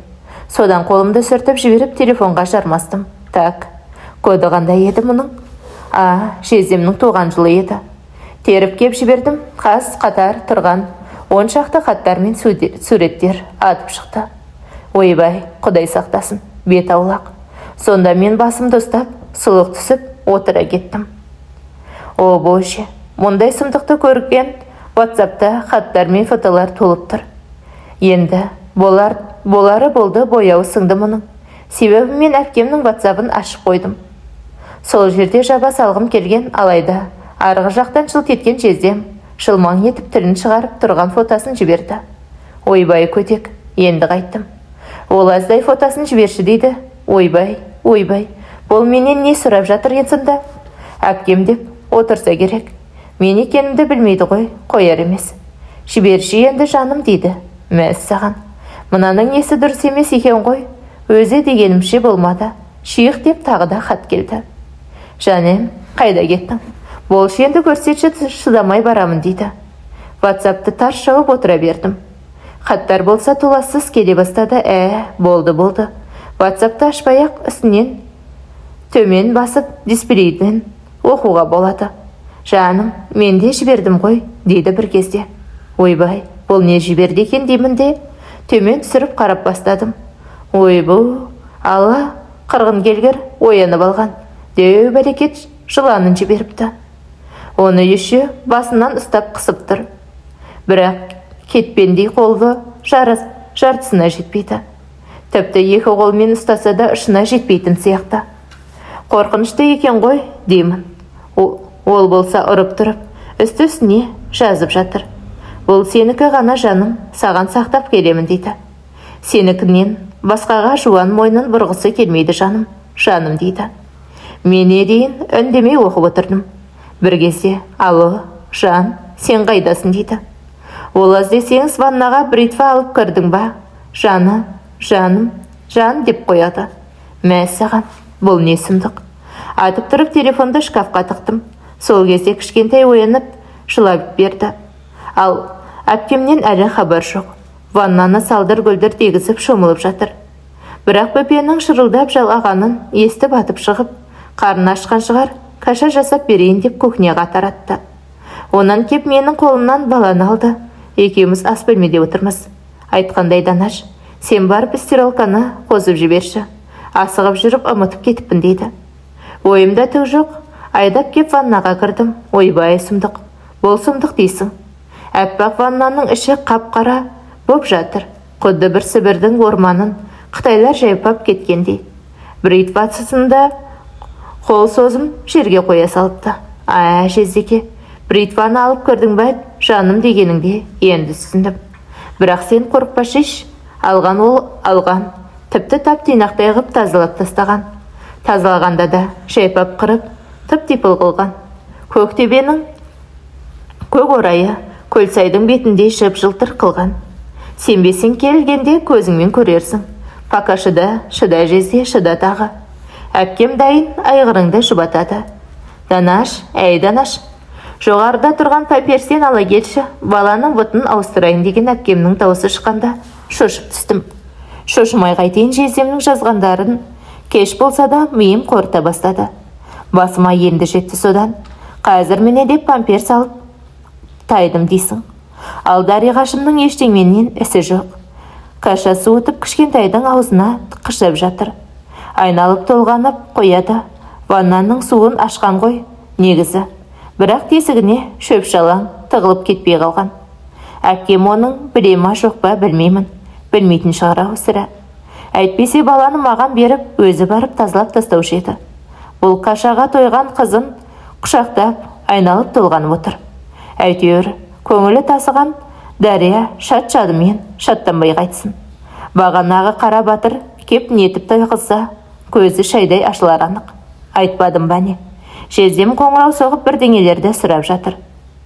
Содан қолымды сүртіп жіберіп телефонға жармастым. Так, коды қандай еді мұның? Жездемнің туған жылы еді. Теріп кеп жібердім, қатар тұрған 10 шақты хаттар мен суреттер атып шықты. Ойбай, құдай сақтасын, бет аулақ. Сонда мен басымды ұстап, сұлық түсіп, отыра кеттім. О, боже, мұндай сұмдықты көрген WhatsApp'та хаттар мен фотолар толып тұр. Енді болары болды, бояуы сыңды мұның. Себебі мен әпкемнің WhatsApp'ын ашып қойдым. Сол жерде жаба салғым келген, алайда арғы жақтан жылт еткен жездем шылмаң етіп тілін шығарып тұрған фотосын жіберді. Ойбай көтек, енді қайттым. Ол аздай фотосын жіберші дейді. Ойбай, бұл менен не сұрап жатыр енсінді? Әпкем деп отырса керек. Мен екенімді білмейді ғой, қояр емес. Жіберші енді жаным дейді. Мәз саған. Мынаның несі дұрыс емес екен ғой. Өзі дегенімше болмады. Шиық деп тағы да хат келді. Жаным, қайда кеттің? Болшы енді көрсетші, шыдамай барамын дейді. WhatsApp'ты тарс жауып отыра бердім. Хаттар болса толассыз келе бастады. Болды. WhatsApp'ты ашпай-ақ үстінен төмен басып дисплейден оқуға болады. Жаным, мен де жібердім ғой, дейді бір кезде. Ойбай, бұл не жіберді екен деймін де, төмен түсіріп қарап бастадым. Ойбу, алла, қырғын келгір оянып алған. Деу бәрекет жыланын жіберіпті. Оны еші басынан ұстап қысып тұр. Бірақ кетпендей қолы жартысына жетпейді. Тіпті екі қолмен ұстаса да ұшына жетпейтін сияқты. Қорқынышты екен ғой, деймін. Ол болса ұрып тұрып, үсті-үстіне жазып жатыр. Бұл сенікі ғана жаным, саған сақтап келемін дейді. Сенікінен басқаға жуан мойнын бұрғысы келмейді жаным дейді. Мен дейін үндемей оқып отырдым. Бір кезде, алло, жан, сен қайдасың дейді. Ол аз десеңіз ваннаға бритва алып кірдің ба? Жаным деп қояды. Мәз саған, бұл не сұмдық. Атып тұрып телефонды шкафқа тықтым. Сол кезде кішкентай оянып, жылап берді. Ал әпкемнен әлі хабар жоқ. Ваннаны салдыр-гүлдір дегізіп шомылып жатыр. Бірақ бөпенің шырылдап жалғағанын естіп атып шығып, қарны ашқан шығар, каша жасап берейін деп кухняға таратты. Онан кеп менің қолымнан баланы алды. Екеуміз ас бөлмеде отырмыз. Айтқандай Данаш, сен барып стиралканы қозып жіберші. Асығып жүріп ұмытып кетіппін дейді. Ойымда түк жоқ. Айдап кеп ваннаға кірдім. Ойбай, сұмдық. Бұл сұмдық дейсің. Әппақ ваннаның іші қап-қара боп жатыр. Құдды бір Сібірдің орманын Қытайлар жайпап кеткендей. Бритвасында қол созым жерге қоя салыпты. Жездеке, бритваны алып көрдің бәл, жаным дегеніңде енді түсіндім. Бірақ сен қорықпашыш, алған ол алған. Тіпті тап-түйнақтай ғып тазалап тастаған. Тазалағанда да жайпап қырып, тып-типыл қылған. Көктөбенің Көк орайы Көлсайдың бетінде жып-жылтыр қылған. Сенбесең келгенде көзіңмен көрерсің. Пока шыда жезде шыда тағы. Әпкем дайын айғырыңды жұбатады. Данаш, әй Данаш. Жоғарыда тұрған пәперсен ала келші, баланың бұтын ауыстырайын деген әпкемнің даусы шыққанда шошып түстім. Шошымай қайтейін, жездемнің жазғандарын. Кеш болса да миым қорыта бастады. Басыма енді жетті содан. Қазір міне деп пампер салып тайдым дейсің. Ал Дариғашымның ештеңменен ісі жоқ. Кашасы өтіп кішкентайдың аузына қышып жатыр. Айналып толғанып қояды. Ваннаның суын ашқан ғой негізі. Бірақ тесігіне шөп жалаң тығылып кетпей қалған. Әпкем оның біле ма жоқ па білмеймін. Білмейтін шығар сірә. Әйтпесе баланы маған беріп, өзі барып тазалап тастаушы еді. Бұл Кашаға тойған қызын құшақтап, айналып толғанып отыр. Әйтеуір, көңілі тасыған Дария шат-шадымен шаттанбай қайтсын. Бағанағы қара батыр кеп нетіп тойғызса, көзі шайдай ашылар анық. Айтпадым ба не? Жездем қоңырау соғып бірдеңелерді сұрап жатыр.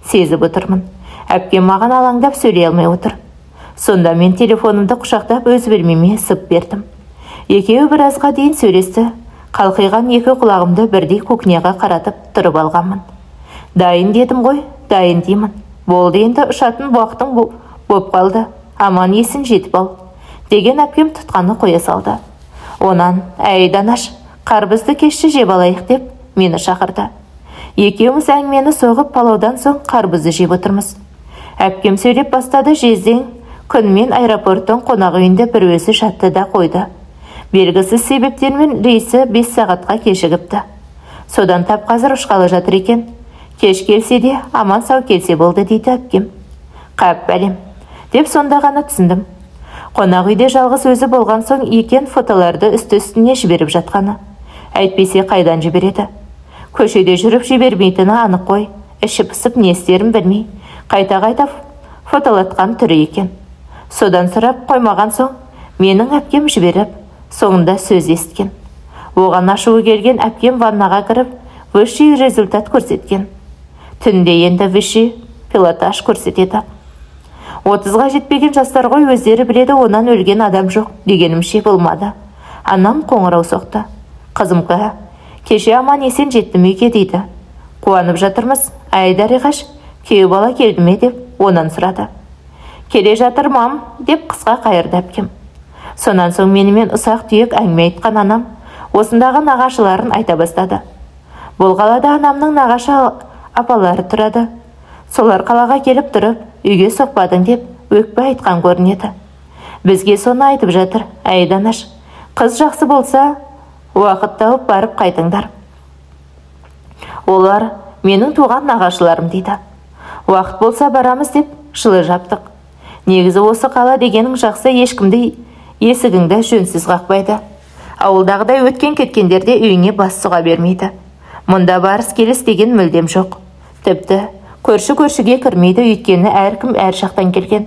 Сезіп отырмын. Әпкем маған алаңдап сөйлей алмай отыр. Сонда мен телефонымды құшақтап өз бөлмеме сып бердім. Екеуі біразға дейін сөйлесті. Қалқиған екі құлағымды бірдей көкнеға қаратып тұрып алғанмын. Дайын дедім ғой, дайын деймін. Болды енді ұшатын уақытың боп қалды. Аман есін жетіп ал. Деген әпкем тұтқаны қоя салды. Онан, әй Данаш, қарбызды кешті жеп алайық деп мені шақырды. Екеуміз әңгімені соғып палаудан соң қарбызды жеп отырмыз. Әпкем сөйлеп бастады. Жездең күнмен аэропорттың қонақ үйінде бір өзі жатты да қойды. Белгісіз себептермен рейсі 5 сағатқа кешігіпті. Содан тап қазір ұшқалы жатыр екен. Кеш келсе де аман сау келсе болды дейді әпкем. Қап бәлем деп сонда ғана түсіндім. Қонақ үйде жалғыз өзі болған соң екен фотоларды үсті-үстіне жіберіп жатқаны. Әйтпесе қайдан жібереді? Көшеде жүріп жібермейтіні анық қой. Іші пысып не істерін білмей, қайта-қайта фотолатқан түрі екен. Содан сұрап қоймаған соң, менің әпкем жіберіп, соңында сөз есткен. Оған ашуы келген әпкем ваннаға кіріп, высший результат көрсеткен. Түнде енді высший пилотаж көрсетеді. 30-ға жетпеген жастар ғой, өздері біледі, онан өлген адам жоқ дегенімше болмады. Анам қоңырау соқты. Қызымға, кеше аман есен жеттім үйге дейді. Қуанып жатырмыз. Әй Дариғаш, күйеу бала келді ме деп онан сұрады. Келе жатыр мам деп қысқа қайырды әпкем. Сонан соң менімен ұсақ түйек әңгіме айтқан анам осындағы нағашыларын айта бастады. Бұл қалада анамның нағашы апалары тұрады. Солар қалаға келіп тұрып, үйге соқпадың деп өкпе айтқан көрінеді. Бізге соны айтып жатыр. Әй Данаш, қыз жақсы болса, уақыт тауып барып қайтыңдар. Олар менің туған нағашыларым дейді. Уақыт болса барамыз деп жылы жаптық. Негізі осы қала дегенің жақсы, ешкімді есігіңді жөнсіз қақпайды. Ауылдағыдай өткен кеткендерде үйіңе бас сұға бермейді. Мұнда барыс келіс деген мүлдем жоқ. Тіпті көрші-көршіге кірмейді, өйткені әркім әр жақтан келген.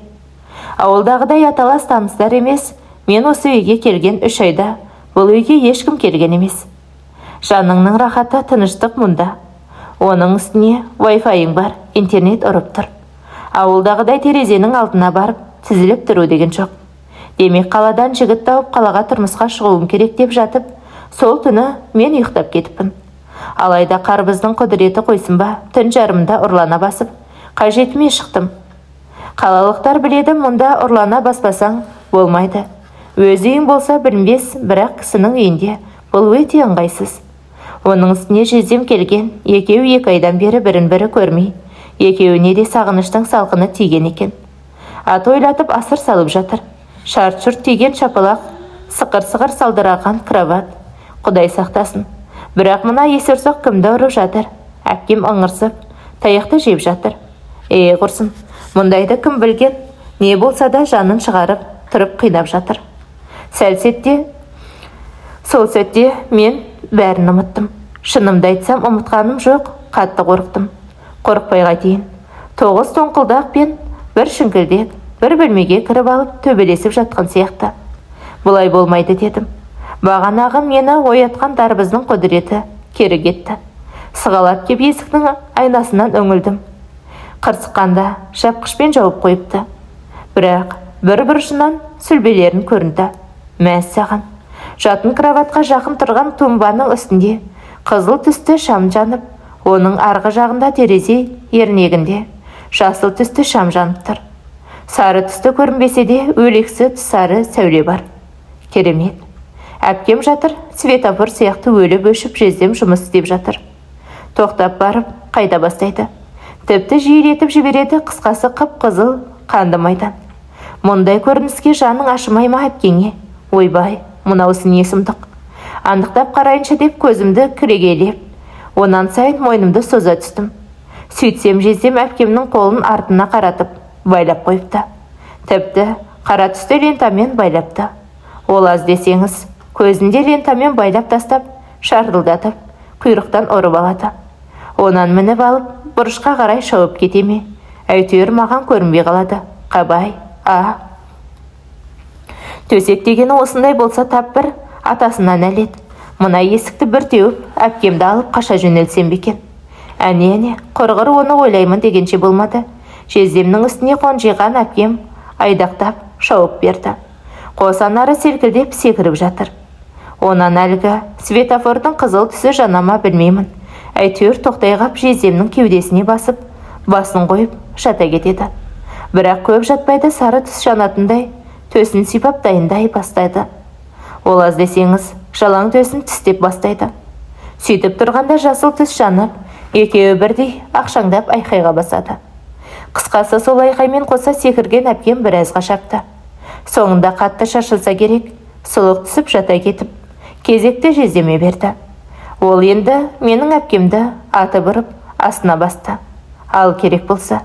Ауылдағыдай аталас таныстар емес. Мен осы үйге келген 3 айда бұл үйге ешкім келген емес. Жаныңның рахаты, тыныштық мұнда. Оның үстіне Wi-Fi бар, интернет ұрып тұр. Ауылдағыдай терезенің алдына барып тізіліп тұру деген жоқ. Демек қаладан жігіт тауып қалаға тұрмысқа шығуым керек деп жатып, сол түні мен ұйықтап кетіппін. Алайда қарбыздың құдіреті қойсын ба, түн жарымда ұрлана басып, қажетіме шықтым. Қалалықтар біледі, мұнда ұрлана баспасаң болмайды. Өз үйің болса білінбес, бірақ кісінің үйінде бұл өте ыңғайсыз. Оның үстіне жездем келген, екеуі 2 айдан бері бірін-бірі көрмей, екеуіне де сағыныштың салқыны тиген екен. Ат ойлатып асыр салып жатыр. Шарт-шұрт тиген шапалақ, сықыр-сықыр салдыраған кроват. Құдай сақтасын. Бірақ мына есерсоқ кімді ұрып жатыр? Әпкем ыңырсып, таяқты жеп жатыр. Құрсын, мұндайды кім білген? Не болса да жанын шығарып, тұрып қинап жатыр. Сол сәтте мен бәрін ұмыттым. Шынымды айтсам, ұмытқаным жоқ, қатты қорықтым. Қорықпай қайтейін. 9 тоңқылдақ пен бір шіңкілдек бір бөлмеге кіріп алып төбелесіп жатқан сияқты. Бұлай болмайды дедім. Бағанағы мені оятқан дарбыздың құдіреті кері кетті. Сығалап кеп есіктің айнасынан өңілдім. Қырсыққанда жапқышпен жауып қойыпты. Бірақ бір бұрышынан сүлбелерін көрінді. Мәссаған. Жатын кроватқа жақын тұрған тумбаның үстінде қызыл түсті шам жанып, оның арғы жағында терезе ернегінде жасыл түсті шам жанып тұр. Сары түсті көрінбесе де өлексі сары сәуле бар. Керемет. Әпкем жатыр, светофор сияқты өліп өшіп жездем жұмыс істеп жатыр. Тоқтап барып, қайда бастайды. Тіпті жиілетіп жібереді, қысқасы қып-қызыл қанды майдан. Мұндай көрініске жаның ашымай ма әпкеңе? Ойбай, мынаусы не сұмдық. Андықтап қарайыншы деп көзімді кірегейлеп, онан сайын мойнымды соза түстім. Сөйтсем жездем әпкемнің қолын артына қаратып, байлап қойыпты. Тіпті қара түсті лентамен байлапты. Ол аз десеңіз, көзінде лентамен байлап тастап, шардылдатып, құйрықтан ұрып алады. Онан мініп алып, бұрышқа қарай шауып кетеме. Әйтеуір маған көрінбей қалады. Қабай, Төсек дегені осындай болса тап бір атасына нәлет. Мына есікті бір теуіп, әпкемді алып қаша жөнелсем бекен. Әне, құрғыр оны ойлаймын дегенше болмады. Жездемнің үстіне қонжиған әпкем айдақтап шауып берді. Қосанары селкілдеп секіріп жатыр. Онан әлгі светофордың қызыл түсі жанама білмеймін. Әйтеуір тоқтай қап жездемнің кеудесіне басып, басын қойып жата кетеді. Бірақ көп жатпайды, сары түс жанатындай, төсін сипап дайындай бастайды. Ол аз десеңіз, жалаң төсін тістеп бастайды. Сөйтіп тұрғанда жасыл түс жанып, екеуі бірдей ақшаңдап айқайға басады. Қысқасы сол айқаймен қоса секірген әпкем біразға шапты. Соңында қатты шашылса керек, сұлық түсіп жата кетіп, кезекті жездеме берді. Ол енді менің әпкемді аты бұрып астына басты. Ал керек болса,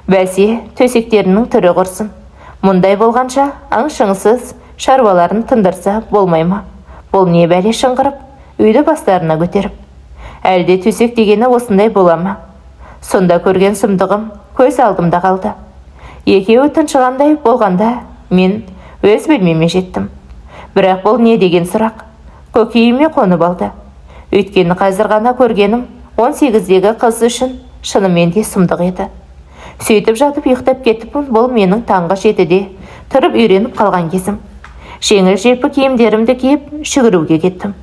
бәсе төсектерінің түрі құрсын. Мұндай болғанша аңшыңсыз шаруаларын тындырса болмай ма? Бұл не бәле шыңғырып, үйді бастарына көтеріп. Әлде төсек дегені осындай бола ма? Сонда көрген сұмдығым көз алдымда қалды. Екеуі тыншығандай болғанда мен өз бөлмеме жеттім. Бірақ бұл не деген сұрақ? Көкейіме қонып алды. Өйткені қазір ғана көргенім 18-дегі қыз үшін шынымен де сұмдық еді. Сөйтіп жатып ұйықтап кетіппін. Бұл менің таңғы 7-де тұрып үйреніп қалған кезім. Жеңіл желпі киімдерімді киіп жүгіруге кеттім.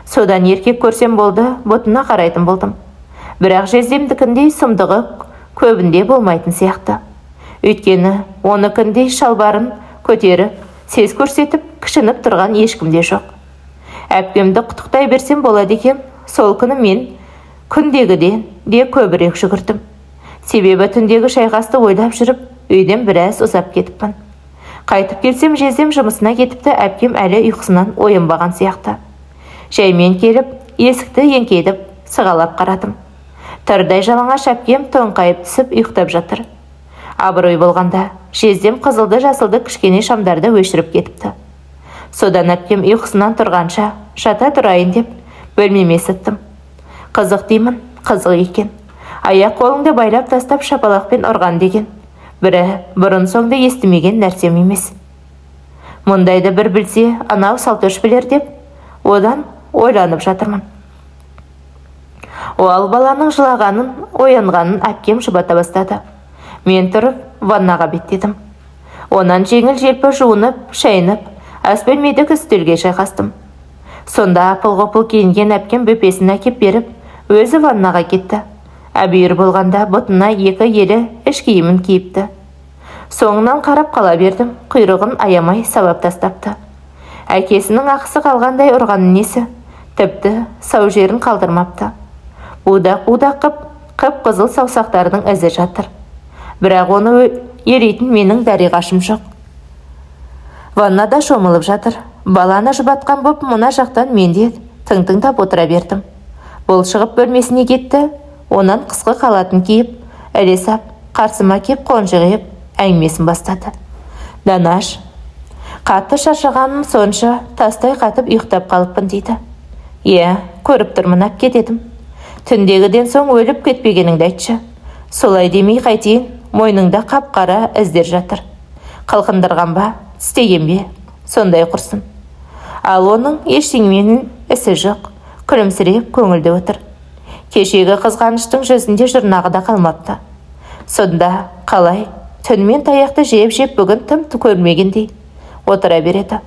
Содан еркек көрсем болды, бұтына қарайтын болдым. Бірақ жездемдікіндей сұмдығы көбінде болмайтын сияқты. Өйткені оныкіндей шалбарын көтеріп, сес көрсетіп, кішініп тұрған ешкімде жоқ. Әпкемді құттықтай берсем болады екен. Сол күні мен күндегіден де көбірек жүгірдім. Себебі түндегі шайқасты ойлап жүріп, үйден біраз ұзап кетіппін. Қайтып келсем жездем жұмысына кетіпті, әпкем әлі ұйқысынан оянбаған сияқты. Жаймен келіп, есікті еңкейдіп, сығалап қарадым. Тырдай жалаңаш әпкем тоңқайып түсіп ұйықтап жатыр. Абырой болғанда, жездем қызылды жасылды кішкене шамдарды өшіріп кетіпті. Содан әпкем ұйқысынан тұрғанша жата тұрайын деп бөлмеме сыттым. Қызық деймін, қызық екен. Аяқ қолыңды байлап тастап шапалақпен ұрған деген. Бірі бұрын соңды естімеген нәрсем емес. Мұндайды бір білсе, анау салтөш білер деп, одан ойланып жатырмын. Ол баланың жылағанын, оянғанын әпкем жұбата бастады. Мен тұрып, ваннаға беттедім. Онан жеңіл желпі жуынып, шайынып, ас бөлмедегі үстелге жайғастым. Сонда апыл-ғұпыл киінген әпкем бөпесін әкеп беріп, өзі ваннаға кетті. Әбүйір болғанда бұтына екі елі іш киімін киіпті. Соңынан қарап қала бердім, құйрығын аямай сабап тастапты. Әкесінің ақысы қалғандай ұрғаны несі? Тіпті сау жерін қалдырмапты. Будақ-будақ қып-қызыл саусақтардың ізі жатыр. Бірақ оны ерейтін менің дәриғашым жоқ. Ваннада шомылып жатыр. Баланы жұбатқан боп мұна жақтан мен де тың-тыңдап отыра бердім. Бұл шығып бөлмесіне кетті. Онан қысқы қалатын киіп, әлесап, қарсыма кеп қонжығып, әңгімесін бастады. Данаш, қатты шаршағаным сонша тастай қатып ұйықтап қалыппын дейді. Көріп тұрмын әпке дедім. Түндегіден соң өліп кетпегеніңді айтшы. Солай демей қайтейін, мойныңда қап-қара іздер жатыр. Қылқындырған ба, тістеген бе, сондай құрсын. Ал оның ештеңемен ісі жоқ, күлімсіреп көңілді отыр. Кешегі қызғаныштың жүзінде жұрнағы да қалмапты. Сонда қалай? Түнмен таяқты жеп бүгін тым көрмегендей отыра береді.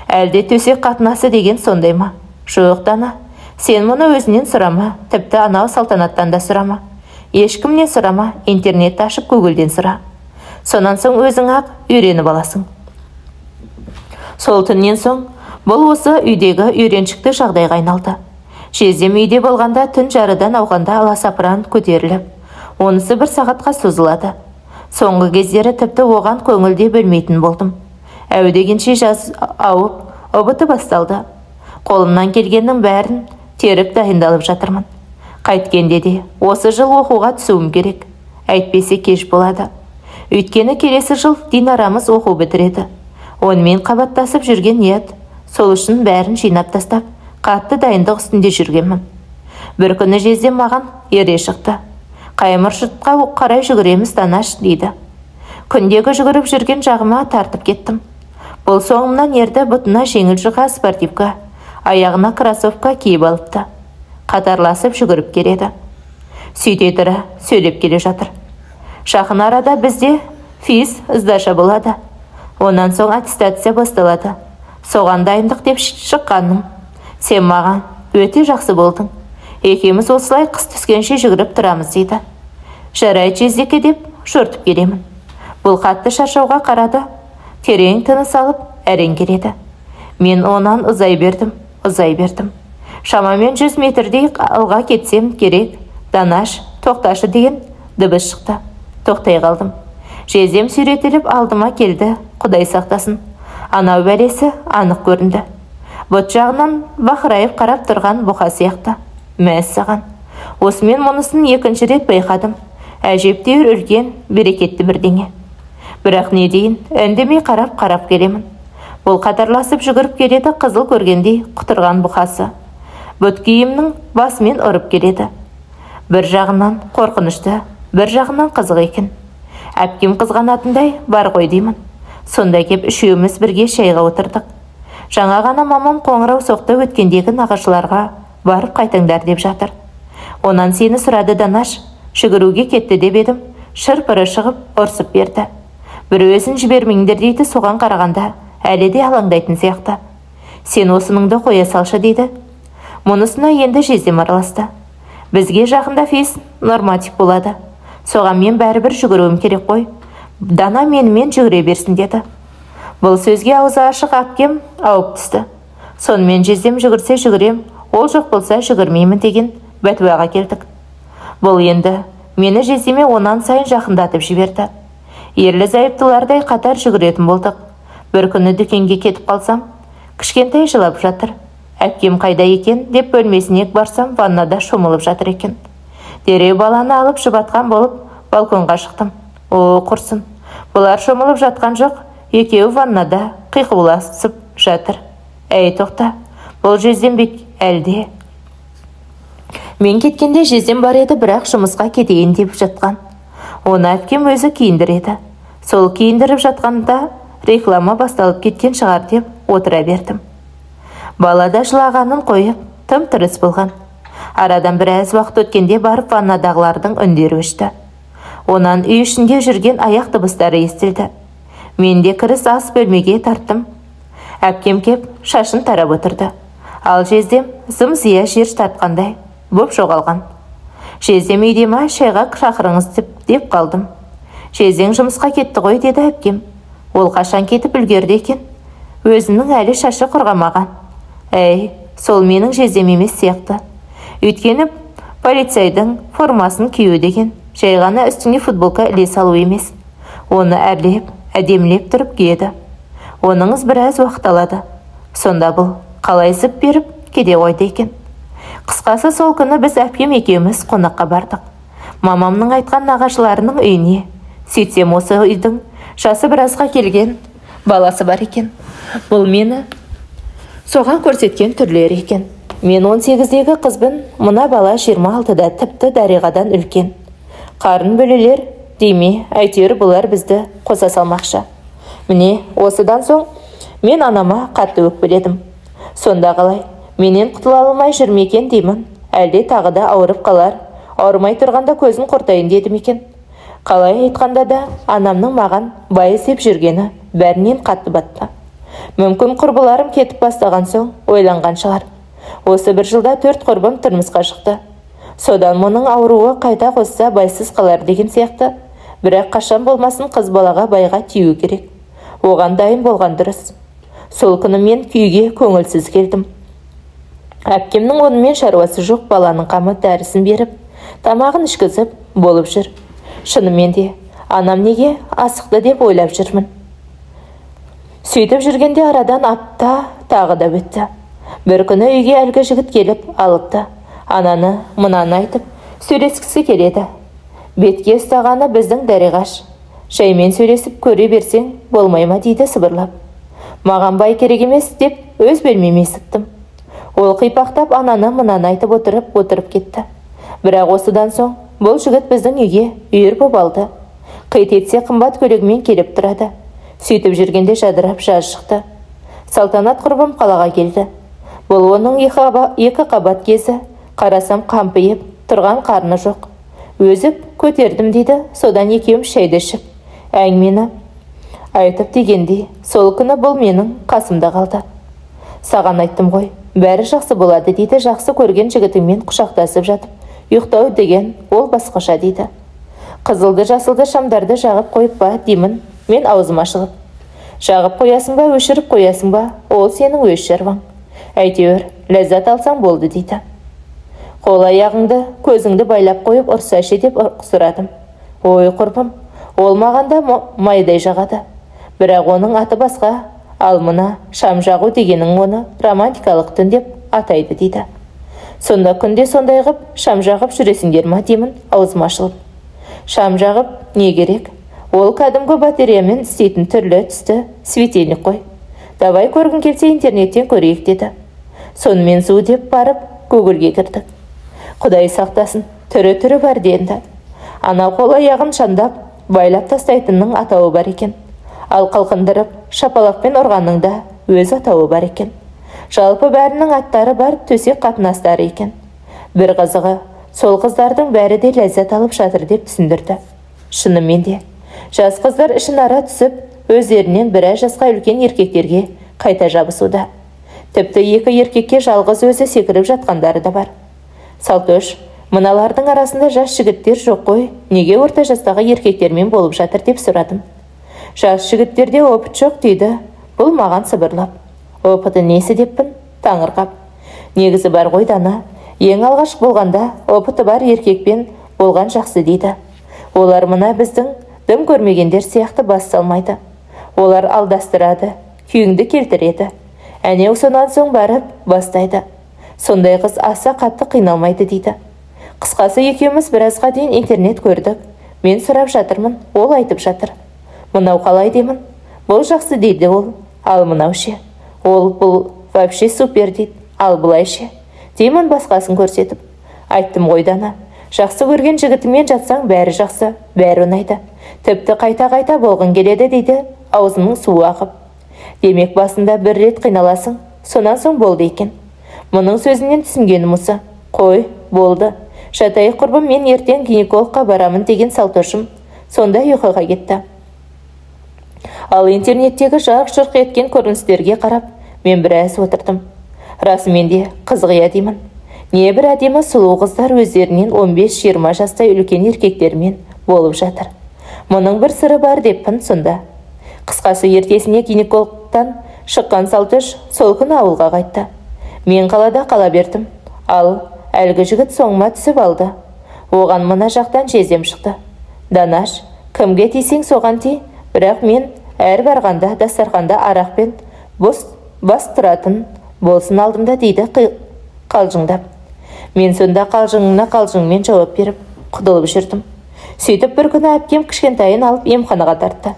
Әлде төсек қатынасы деген сондай ма? Жоқ, Дана, сен мұны өзінен сұрама, тіпті анау Салтанаттан да сұрама. Ешкімнен сұрама, интернет ашып Гуглден сұра. Сонан соң өзің ақ үйреніп аласың. Сол түннен соң бұл осы үйдегі үйреншікті жағдайға айналды. Жездем үйде болғанда түн жарыдан ауғанда аласапыран көтеріліп, онысы 1 сағатқа созылады. Соңғы кездері тіпті оған көңілде бөлмейтін болдым. Әудегенше жаз ауып, ұбыты басталды. Қолымнан келгеннің бәрін теріп дайындалып жатырмын. Қайткенде де осы жыл оқуға түсуім керек. Әйтпесе кеш болады. Өйткені келесі жыл Динарамыз оқу бітіреді. Онымен қабаттасып жүрген ниет. Сол үшін бәрін жинап тастап, қатты дайындық үстінде жүргенмін. Бір күні жездем маған ере шықты. Қаймыршытқа қарай жүгіреміз, Данаш, дейді. Күндегі жүгіріп жүрген жағыма тартып кеттім. Бұл соңымнан ерді, бұтына жеңіл жұқа спортивка, аяғына кроссовка киіп алыпты. Қатарласып жүгіріп келеді. Сөйте тұра сөйлеп келе жатыр. Жақын арада бізде физ ыздаша болады. Онан соң аттестация басталады. Соған дайындық деп шыққаным. Сен маған өте жақсы болдың. Екеуміз осылай қыс түскенше жүгіріп тұрамыз, дейді. Жарай жездеке деп жортып келемін. Бұл қатты шаршауға қарады. Терең тыныс алып, әрең келеді. Мен онан ұзай бердім. Шамамен 100 метрдей алға кетсем керек. Данаш, тоқташы деген дыбыс шықты. Тоқтай қалдым. Жездем сүйретіліп алдыма келді. Құдай сақтасын. Анау бәлесі анық көрінді. Бұт жағынан бақырайып қарап тұрған бұқа сияқты. Мәссаған. Осымен мұнысын екінші рет байқадым. Әжептеуір үлкен, берекетті бірдеңе. Бірақ не дейін, үндемей қарап келемін. Бұл қатарласып жүгіріп келеді, қызыл көргендей құтырған бұқасы. Бұт киімнің басымен ұрып келеді. Бір жағынан қорқынышты, бір жағынан қызық екен. Әпкем қызғанатындай бар ғой деймін. Сонда кеп үшеуміз бірге шайға отырдық. Жаңа ғана мамам қоңырау соқты, өткендегі нағашыларға барып қайтыңдар деп жатыр. Онан сені сұрады, Данаш. Жүгіруге кетті деп едім. Шырпыры шығып ұрсып берді. Бір өзін жібермеңдер дейді, соған қарағанда әлі де алаңдайтын сияқты. Сен осыныңды қоя салшы, дейді. Мұнысына енді жездем араласты. Бізге жақында физ норматив болады. Соған мен бәрібір жүгіруім керек қой. Дана менімен жүгіре берсін, деді. Бұл сөзге аузы ашық әпкем ауып түсті. Сонымен жездем жүгірсе жүгірем, ол жоқ болса жүгірмеймін деген бәтуаға келдік. Бұл енді мені жездеме онан сайын жақындатып жіберді. Ерлі зайыптылардай қатар жүгіретін болдық. Бір күні дүкенге кетіп қалсам, кішкентай жылап жатыр. Әпкем қайда екен деп бөлмесіне барсам, ваннада шомылып жатыр екен. Дереу баланы алып жұбатқан болып, балконға шықтым. О, құрсын. Бұлар шомылып жатқан жоқ, екеуі ваннада қиқуласып жатыр. Әй, тоқта, бұл жездем бек әлде. Мен кеткенде жездем бар еді, бірақ жұмысқа кетейін деп жатқан. Оны әпкем өзі киіндіреді. Сол киіндіріп жатқанда реклама басталып кеткен шығар деп отыра бердім. Балада жылағанын қойып, тым тырыс болған. Арадан біраз уақыт өткенде барып ваннадағылардың үндері өшті. Онан үй ішінде жүрген аяқ дыбыстары естілді. Мен де кіріс ас бөлмеге тарттым. Әпкем кеп шашын тарап отырды. Ал жездем зым-зия жер тартқандай боп жоғалған. Жездем үйде ма, шайға шақырыңыз деп қалдым. Жездең жұмысқа кетті ғой, деді әпкем. Ол қашан кетіп үлгерді екен? Өзінің әлі шашы құрғамаған. Әй, сол менің жездем емес сияқты. Өйткені полицейдің формасын кию деген жай ғана үстіне футболка іле салу емес. Оны әрлеп, әдемілеп тұрып киеді. Оныңыз біраз уақыт алады. Сонда бұл қалай зып беріп кеде қойды екен. Қысқасы сол күні біз әпкем екеуміз қонаққа бардық. Мамамның айтқан нағашыларының үйіне. Сөйтсем осы үйдің жасы біразға келген баласы бар екен. Бұл мені соған көрсеткен түрлері екен. Мен 18-дегі қызбын, мұна бала 26-да, тіпті дариғадан үлкен. Қарын бөлелер дейме, әйтеуір бұлар бізді қоса салмақша. Міне, осыдан соң мен анама қатты өкпеледім. Сонда қалай, менен құтыла алмай жүрмекен деймін. Әлде тағы да ауырып қалар, ауырмай тұрғанда көзін құртайын дедім екен. Қалай айтқанда да анамның маған бай іздеп жүргені бәрінен қатты батты. Мүмкін құрбыларым кетіп бастаған соң ойланған шығар. Осы бір жылда 4 құрбым тұрмысқа шықты. Содан мұның ауруы қайта қосса байсыз қалар деген сияқты. Бірақ қашан болмасын қыз балаға байға тию керек. Оған дайын болған дұрыс. Сол күні мен күйге көңілсіз келдім. Әпкемнің онымен шаруасы жоқ, баланың қамы дәрісін беріп, тамағын ішкізіп болып жүр. Шынымен де, анам неге асықты деп ойлап жүрмін. Сөйтіп жүргенде арадан апта тағы да өтті. Бір күні үйге әлгі жігіт келіп алыпты. Ананы мынаны айтып, сөйлескісі келеді. Бетке ұстағаны біздің Дариғаш. Жаймен сөйлесіп көре берсең болмай ма дейді сыбырлап. Маған бай керек емес деп өз бөлмеме сықтым. Ол қипақтап ананы мынаны айтып отырып кетті. Бірақ осыдан соң бұл жігіт біздің үйге үйір боп алды. Қит етсе қымбат көлігімен келіп тұрады. Сөйтіп жүргенде жадырап жаз шықты. Салтанат құрбым қалаға келді. Бұл оның екі қабат кезі. Қарасам қампиып, тұрған қарны жоқ. Өзіп көтердім дейді, содан екеуім шайды ішіп, әңгімені айтып дегендей, сол күні бұл менің қасымда қалды. Саған айттым ғой, бәрі жақсы болады дейді, жақсы көрген жігітіңмен құшақтасып жатып, ұйықтау деген ол басқаша дейді. Қызылды жасылды шамдарды жағып қойып ба деймін, мен аузым ашылып. Жағып қоясың ба, өшіріп қоясың ба, ол сенің өз шаруаң. Әйтеуір, ләззат алсаң болды дейді. Қол аяғыңды, көзіңді байлап қойып ұрсашы деп сұрадым. Ой құрбым, ол мағанда майдай жағады. Бірақ оның аты басқа, ал мына шам жағу дегенің оны романтикалық түн деп атайды дейді. Сонда күнде сондай ғып шам жағып жүресіңдер ма деймін, аузым ашылып. Шам жағып не керек? Ол кәдімгі батареямен істейтін түрлі түсті светильник қой. Давай көргің келсе интернеттен көрейік деді. Сонымен зу деп барып Гуглге кірдік. Құдай сақтасын, түрі бар денді. Ана қол аяғын шандап, байлап тастайтынның атауы бар екен. Ал қалқындырып, шапалақпен ұрғанның да өз атауы бар екен. Жалпы бәрінің аттары бар, төсек қатынастары екен. Бір қызығы, сол қыздардың бәрі де ләззат алып жатыр деп түсіндірді. Шынымен де, жас қыздар ішін ара түсіп, өздерінен біраз жасқа үлкен еркектерге қайта жабысуда. Тіпті екі еркекке жалғыз өзі секіріп жатқандары да бар. Салтөш, мыналардың арасында жас жігіттер жоқ қой, неге орта жастағы еркектермен болып жатыр деп сұрадым. Жас жігіттерде опыт жоқ дейді, бұл маған сыбырлап. Опыты несі деппін, таңырқап. Негізі бар ғой Дана, ең алғаш болғанда опыты бар еркекпен болған жақсы дейді. Олар мына біздің дым көрмегендер сияқты бас салмайды. Олар алдастырады, күйіңді келтіреді. Әнеу сонан соң барып бастайды. Сондай қыз аса қатты қиналмайды дейді. Қысқасы екеуміз біразға дейін интернет көрдік. Мен сұрап жатырмын, ол айтып жатыр. Мынау қалай деймін? Бұл жақсы дейді ол. Ал мынау ше? Ол бұл вообще супер дейді. Ал бұлай ше? Деймін басқасын көрсетіп. Айттым ғой Дана. Жақсы көрген жігітімен жатсаң бәрі жақсы, бәрі ұнайды. Тіпті қайта болғың келеді дейді, аузының суы ағып. Демек басында бір рет қиналасың, сонан соң болды екен. Мұның сөзінен түсінгенім осы. Қой, болды. Жатайық құрбым, мен ертең гинекологқа барамын деген Салтошым сонда ұйқыға кетті. Ал интернеттегі жарқ-жұрқ еткен көріністерге қарап, мен біраз отырдым. Расымен де қызғия деймін. Не бір әдемі сұлу қыздар өздерінен 15-20 жастай үлкен еркектермен болып жатыр. Мұның бір сыры бар деппін сонда. Қысқасы ертесіне гинекологтан шыққан Салтош сол күні ауылға қайтты. Мен қалада қала бердім. Ал әлгі жігіт соңыма түсіп алды. Оған мына жақтан жездем шықты. Данаш, кімге тисең соған ти, бірақ мен әр барғанда дастарханда арақпен бас тұратын болсын алдымда дейді қалжыңдап. Мен сонда қалжыңына қалжыңмен жауап беріп, құдылып жүрдім. Сөйтіп бір күні әпкем кішкентайын алып емханаға тартты.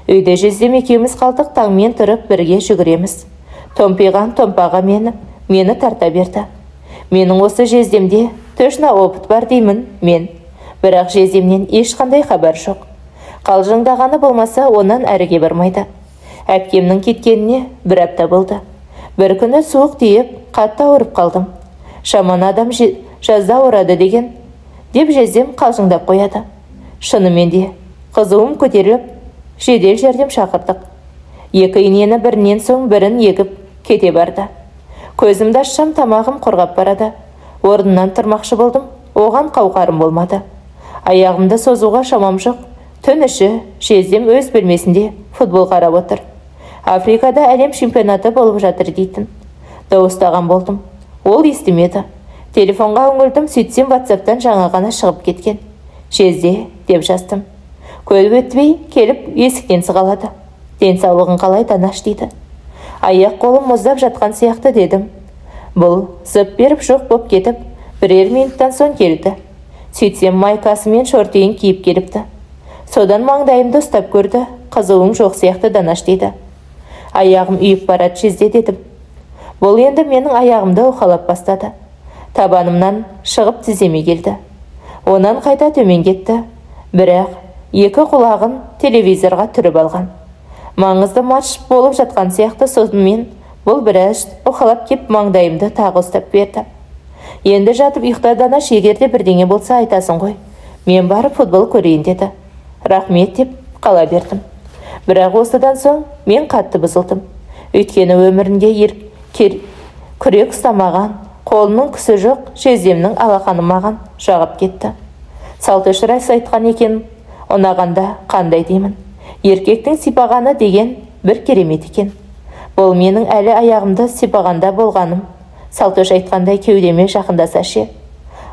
Үйде жездем екеуміз қалдық, таңмен тұрып бірге жүгіреміз. Томпиған томпаға мені тарта берді. Менің осы жездемде точно опыт бар деймін мен. Бірақ жездемнен ешқандай хабар жоқ. Қалжыңдағаны болмаса онан әріге бармайды. Әпкемнің кеткеніне бір апта болды. Бір күні суық тиіп, қатты ауырып қалдым. Шаман адам жазда ауырады деген деп жездем қалжыңдап қояды. Шынымен де қызуым көтеріліп, жедел жәрдем шақырдық. Екі инені бірінен соң бірін егіп кете барды. Көзімді ашсам, тамағым құрғап барады. Орнымнан тұрмақшы болдым, оған қауқарым болмады. Аяғымды созуға шамам жоқ. Түн іші жездем өз бөлмесінде футбол қарап отыр. Африкада әлем чемпионаты болып жатыр дейтін. Дауыстаған болдым. Ол естімеді. Телефонға үңілдім, сөйтсем WhatsApp-тан жаңа ғана шығып кеткен. Жезде деп жаздым. Көп өтпей келіп есіктен сығалады. Денсаулығың қалай, Данаш дейді. Аяқ қолым мұздап жатқан сияқты дедім. Бұл зып беріп жоқ боп кетіп, бірер минуттан соң келді. Сөйтсем майкасы мен шортиін киіп келіпті. Содан маңдайымды ұстап көрді. Қызуың жоқ сияқты, Данаш дейді. Аяғым үйіп барады, Жезде дедім. Бұл енді менің аяғымды уқалап бастады. Табанымнан шығып тіземе келді. Онан қайта төмен кетті. Бірақ екі құлағын телевизорға түріп алған. Маңызды матч болып жатқан сияқты, сонымен бұл біраз уқалап кеп маңдайымды тағы ұстап берді. Енді жатып ұйықта, Данаш, егерде бірдеңе болса айтасың ғой. Мен барып футбол көрейін деді. Рахмет деп қала бердім. Бірақ осыдан соң мен қатты бұзылдым. Өйткені өмірінде күрек ұстамаған, қолының күсі жоқ жездемнің алақаны маған жағып кетті. Салтөш рас айтқан екен, ұнағанда қандай деймін. Еркектің сипағаны деген бір керемет екен. Бұл менің әлі аяғымды сипағанда болғаным. Салтөш айтқандай кеудеме жақындаса ше.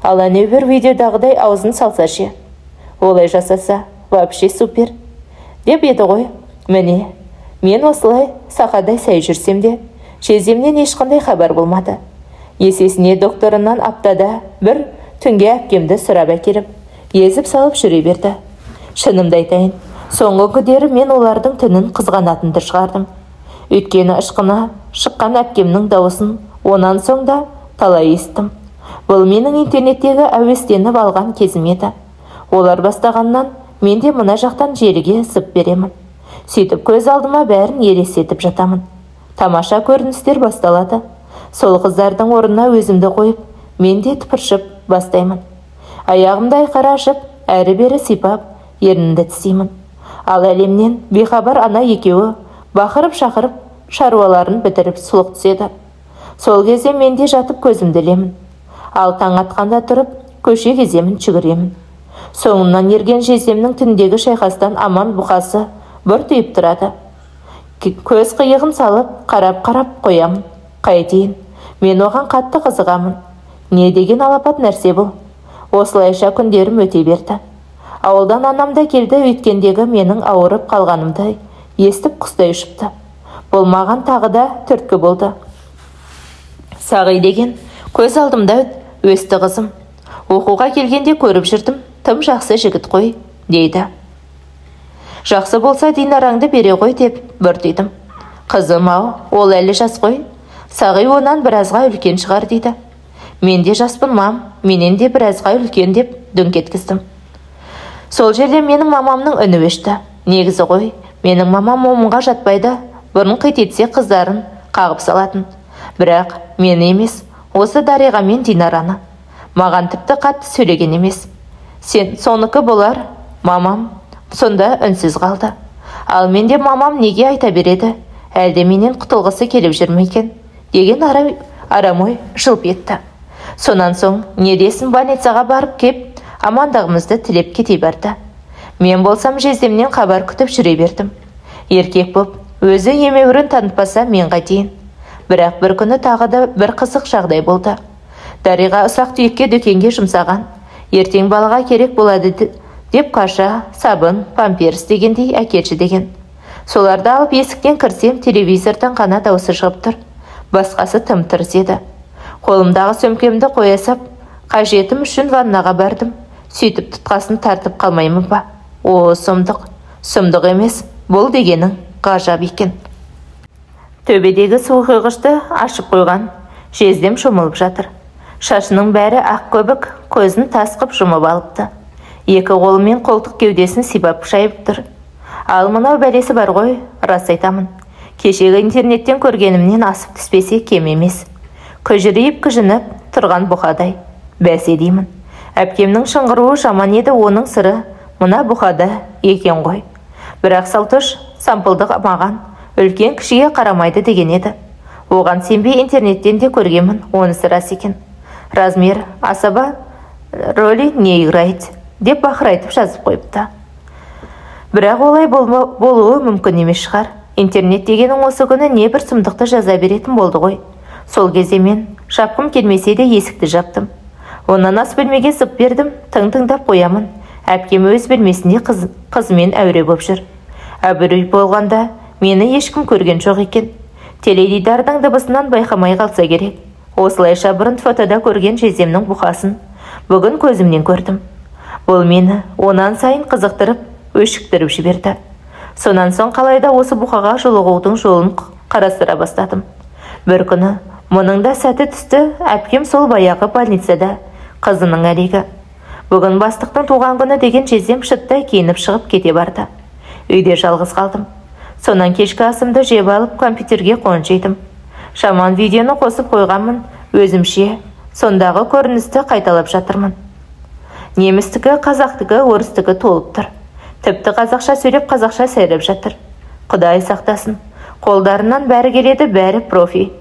Ал әнеубір видеодағыдай аузын салса ше. Олай жасаса, вообще супер. Деп еді ғой. Міне, мен осылай сақадай сай жүрсем де, жездемнен ешқандай хабар болмады. Есесіне докторынан аптада бір түнге әпкемді сұрап әкеліп, езіп салып жүре берді. Шынымды айтайын, соңғы күндері мен олардың түнін қызғанатынды шығардым. Өйткені ышқына шыққан әпкемнің дауысын онан соң да талай естім. Бұл менің интернеттегі әуестеніп алған кезім еді. Олар бастағаннан мен де мына жақтан желіге зып беремін. Сөйтіп көз алдыма бәрін елестетіп жатамын. Тамаша көріністер басталады. Сол қыздардың орнына өзімді қойып, мен де тыпыршып бастаймын. Аяғымды айқара ашып, әрі-бері сипап, ерінді тістеймін. Ал әлемнен бейхабар ана екеуі бақырып-шақырып, шаруаларын бітіріп сұлық түседі. Сол кезде мен де жатып көзімді ілемін. Ал таң атқанда тұрып, көше кеземін, жүгіремін. Соңымнан ерген жездемнің түндегі шайқастан аман бұқасы бір түйіп тұрады. Көз қиығын салып, қарап-қарап қоямын. Қайтейін, мен оған қатты қызығамын. Не деген алапат нәрсе бұл. Осылайша күндерім өте берді. Ауылдан анам да келді, өткендегі менің ауырып қалғанымды естіп құстай ұшыпты. Бұл маған тағы да түрткі болды. Сағи деген көз алдымда өсті қызым. Оқуға келгенде көріп жүрдім, тым жақсы жігіт қой, дейді. Жақсы болса Динараңды бере қой деп бүртейдім. Қызым ау, ол әлі жас қой. Сағи онан біразға үлкен шығар дейді. Мен де жаспын мам, менен де біразға үлкен деп дөңк еткіздім. Сол жерде менің мамамның үні өшті. Негізі ғой, менің мамам момынға жатпайды, бұрын қит етсе қыздарын қағып салатын. Бірақ мен емес, осы Дариға мен Динараны. Маған тіпті қатты сөйлеген емес. Сен соныкі болар, мамам сонда үнсіз қалды. Ал менде мамам неге айта береді, әлде менен құтылғысы келіп жүрмекен деген арамой жылп етті. Сонан соң не десін, больницаға барып кеп, амандығымызды тілеп кете барды. Мен болсам жездемнен хабар күтіп жүре бердім. Еркек боп, өзі емеурін танытпаса мен қайтейін. Бірақ бір күні тағы да бір қызық жағдай болды. Дариға ұсақ түйекке дүкенге жұмсаған. Ертең балаға керек болады деп қаша, сабын, памперс дегендей әкелші деген. Соларды алып есіктен кірсем, телевизордан ғана дауысы шығып тұр. Басқасы тым-тырс еді. Қолымдағы сөмкемді қоя сап, қажетім үшін ваннаға бардым. Сөйтіп тұтқасын тартып қалмаймын ба? О, сұмдық. Сұмдық емес, бұл дегенің ғажап екен. Төбедегі су құйғышты ашып қойған. Жездем шомылып жатыр. Шашының бәрі ақ көбік, көзін тасқып жұмып алыпты. Екі қолымен қолтық кеудесін сипап шайып тұр. Ал мынау бәлесі бар ғой, рас айтамын. Кешегі интернеттен көргенімнен асып түспесе кем емес. Көжірейіп күжініп тұрған бұқадай. Бәсе деймін. Әпкемнің шыңғыруы жаман еді, оның сыры мына бұқада екен ғой. Бірақ Салтош сампылдық маған үлкен кішіге қарамайды деген еді. Оған сенбей интернеттен де көргенмін, онысы рас екен. Размер асаба роли не играет деп бақырайтып жазып қойыпты. Бірақ олай болуы мүмкін емес шығар. Интернет дегенің осы күні не бір сұмдықты жаза беретін болды ғой. Сол кезде мен жапқым келмесе де есікті жаптым. Онан ас бөлмеге зып бердім, тыңдап қоямын. Әпкем өз бөлмесінде қызымен әуре боп жүр. Әбірей болғанда мені ешкім көрген жоқ екен. Теледидардың дыбысынан байқамай қалса керек. Осылайша бұрын фотода көрген жездемнің бұқасын бүгін көзімнен көрдім. Бұл мені онан сайын қызықтырып, өшіктіріп жіберді. Сонан соң қалайда осы бұқаға жолығудың жолын қарастыра бастадым. Бір күні мұның да сәті түсті. Әпкем сол баяғы больницада, қызының әлегі. Бүгін бастықтың туған күні деген жездем шыттай киініп шығып кете барды. Үйде жалғыз қалдым. Сонан кешкі асымды жеп алып компьютерге қонжидым. Шаман видеоны қосып қойғанмын, өзімше сондағы көріністі қайталап жатырмын. Немістікі, қазақтікі, орыстікі толып тұр. Тіпті қазақша сөйлеп, қазақша сөйлеп жатыр. Құдай сақтасын. Қолдарынан бәрі келеді, бәрі профи.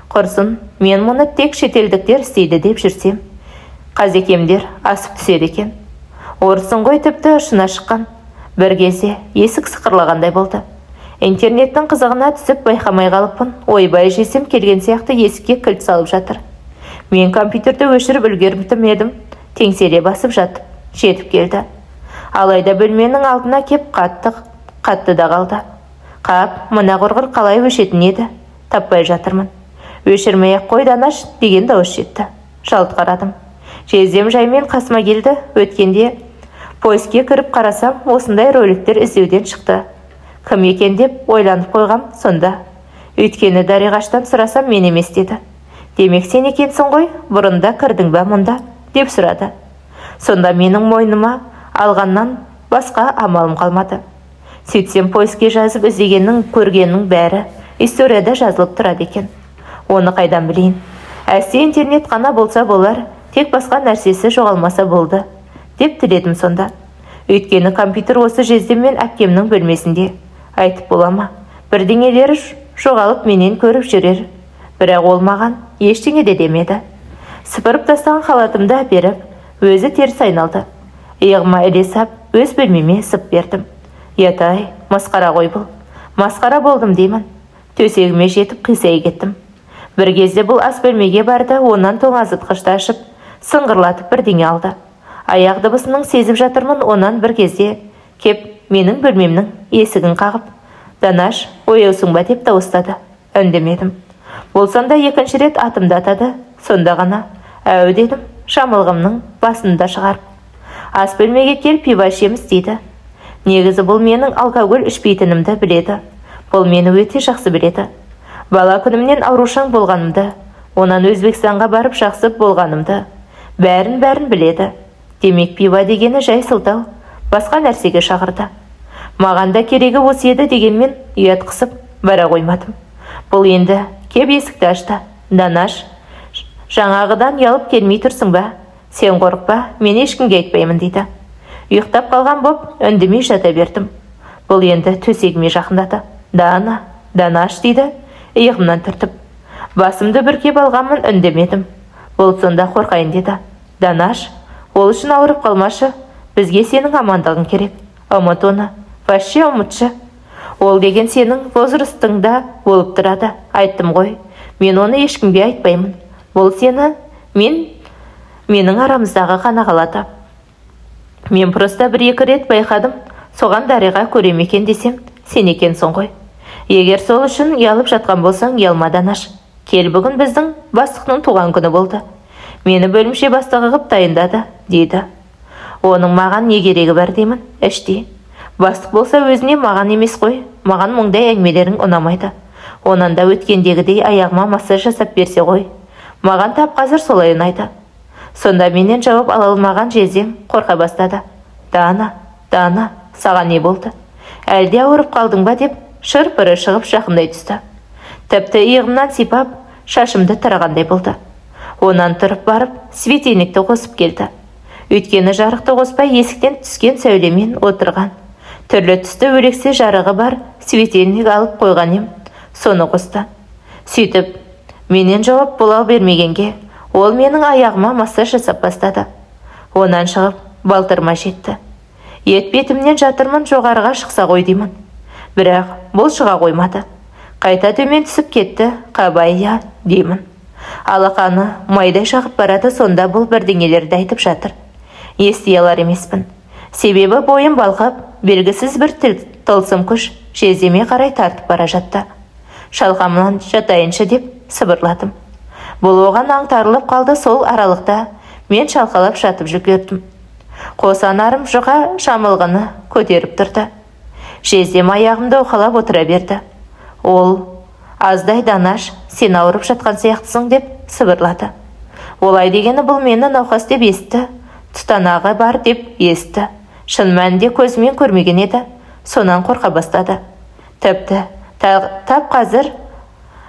Құрсын, мен мұны тек шетелдіктер істейді деп жүрсем, қазекемдер асып түседі екен. Орысын ғой тіпті ұшына шыққан. Бір кезде есік сықырлағандай болды. Интернеттің қызығына түсіп байқамай қалыппын. Ойбай жесем келген сияқты есікке кілт салып жатыр. Мен компьютерді өшіріп үлгермітім едім. Теңселе басып жетіп келді. Алайда бөлменің алдына кеп қатты да қалды. Қап, мына құрғыр қалай өшетін еді? Таппай жатырмын. Өшірмей-ақ қой Данаш деген дауыс жетті. Жалт қарадым. Жездем жаймен қасыма келді. Өткенде поиске кіріп қарасам, осындай роликтер іздеуден шықты. Кім екен деп ойланып қойғам сонда. Өйткені Дариғаштан сұрасам мен емес деді. Демек сен екенсің ғой, бұрында кірдің ба мұнда деп сұрады. Сонда менің мойныма алғаннан басқа амалым қалмады. Сөйтсем поиске жазып іздегеннің, көргеннің бәрі историяда жазылып тұрады екен. Оны қайдан білейін? Әсте интернет қана болса болар, тек басқа нәрсесі жоғалмаса болды деп тіледім сонда. Өйткені компьютер осы жездем мен әпкемнің бөлмесінде. Айтып болама, бірдеңелері жоғалып менен көріп жүрер. Бірақ ол маған ештеңе де демеді. Сыпырып тастаған халатымды әперіп, өзі теріс айналды. Иығыма іле сап, өз бөлмеме сып бердім. Ятай, масқара ғой бұл. Масқара болдым деймін. Төсегіме жетіп қисай кеттім. Бір кезде бұл ас бөлмеге барды, онан тоңазытқышты ашып, сыңғырлатып бірдеңе алды. Аяқ дыбысының сезіп жатырмын, онан бір кезде кеп менің бөлмемнің есігін қағып, Данаш, ояусың ба деп дауыстады. Үндемедім. Болсам да екінші рет атымды атады. Сонда ғана әу дедім, шамылғымның басында шығарып. Ас бөлмеге кел, пиво ішеміз дейді. Негізі бұл менің алкоголь ішпейтінімді біледі. Бұл мені өте жақсы біледі. Бала күнімнен аурушаң болғанымды, онан Өзбекстанға барып жақсы болғанымды, бәрін біледі. Демек пиво дегені жай сылтау, басқа нәрсеге шақырды. Маған да керегі осы еді дегенмен ұят қысып бара қоймадым. Бұл енді кеп есікті ашты. Данаш, жаңағыдан ұялып келмей тұрсың ба? Сен қорықпа, мен ешкімге айтпаймын дейді. Ұйықтап қалған боп, үндемей жата бердім. Бұл енді төсегіме жақындады. Данаш дейді, иығымнан түртіп. Басымды бүркеп алғанмын, үндемедім. Бұл сонда қорқайын деді. Данаш, ол үшін ауырып қалмашы, бізге сенің амандығың керек. Ұмыт оны, вообще ұмытшы. Ол деген сенің возрастыңда болып тұрады. Айттым ғой, мен оны ешкімге айтпаймын. Бұл сені, менің арамыздағы ғана қалады. Мен просто бір-екі рет байқадым, соған Дариға көрем екен десем, сен екенсің ғой. Егер сол үшін ұялып жатқан болсаң, ұялма Данаш. Кел, бүгін біздің бастықтың туған күні болды. Мені бөлімше бастығы қып дайындады, дейді. Оның маған не керегі бар деймін, іштей. Бастық болса өзіне маған емес қой, маған мұндай әңгімелерің ұнамайды. Онан да өткендегідей аяғыма массаж жасап берсе ғой. Маған тап қазір солай ұнайды. Сонда менен жауап ала алмаған жездем қорқа бастады. Дана, саған не болды? Әлде ауырып қалдың ба деп шыр-пыры шығып жақындай түсті. Тіпті иығымнан сипап, шашымды тарағандай болды. Онан тұрып барып, светильникті қосып келді. Өйткені жарықты қоспай есіктен түскен сәулемен отырған. Түрлі түсті өлексе жарығы бар светильник алып қойған ем. Соны қосты. Сөйтіп, менен жауап бола бермегенге, ол менің аяғыма массаж жасап бастады. Онан шығып, балтырма жетті. Етбетімнен жатырмын, жоғарыға шықса ғой деймін. Бірақ бұл шыға қоймады. Қайта төмен түсіп кетті, қабайя деймін. Алақаны майдай шағып барады, сонда бұл бірдеңелерді айтып жатыр. Ести алар емеспін. Себебі бойым балқап, белгісіз бір тылсым күш жездеме қарай тартып бара жатты. Шалқамнан жатайыншы деп сыбырладым. Бұл оған аңтарылып қалды. Сол аралықта мен шалқалап жатып жүгірдім. Қосанарым жұға шамылғыны көтеріп тұрды. Жездем аяғымды уқалап отыра берді. Ол, аздай Данаш, сен ауырып жатқан сияқтысың деп сыбырлады. Олай дегені бұл мені науқас деп есті. Тұтанағы бар деп есті. Шын мәнінде көзімен көрмеген еді. Сонан қорқа бастады. Тіпті тап қазір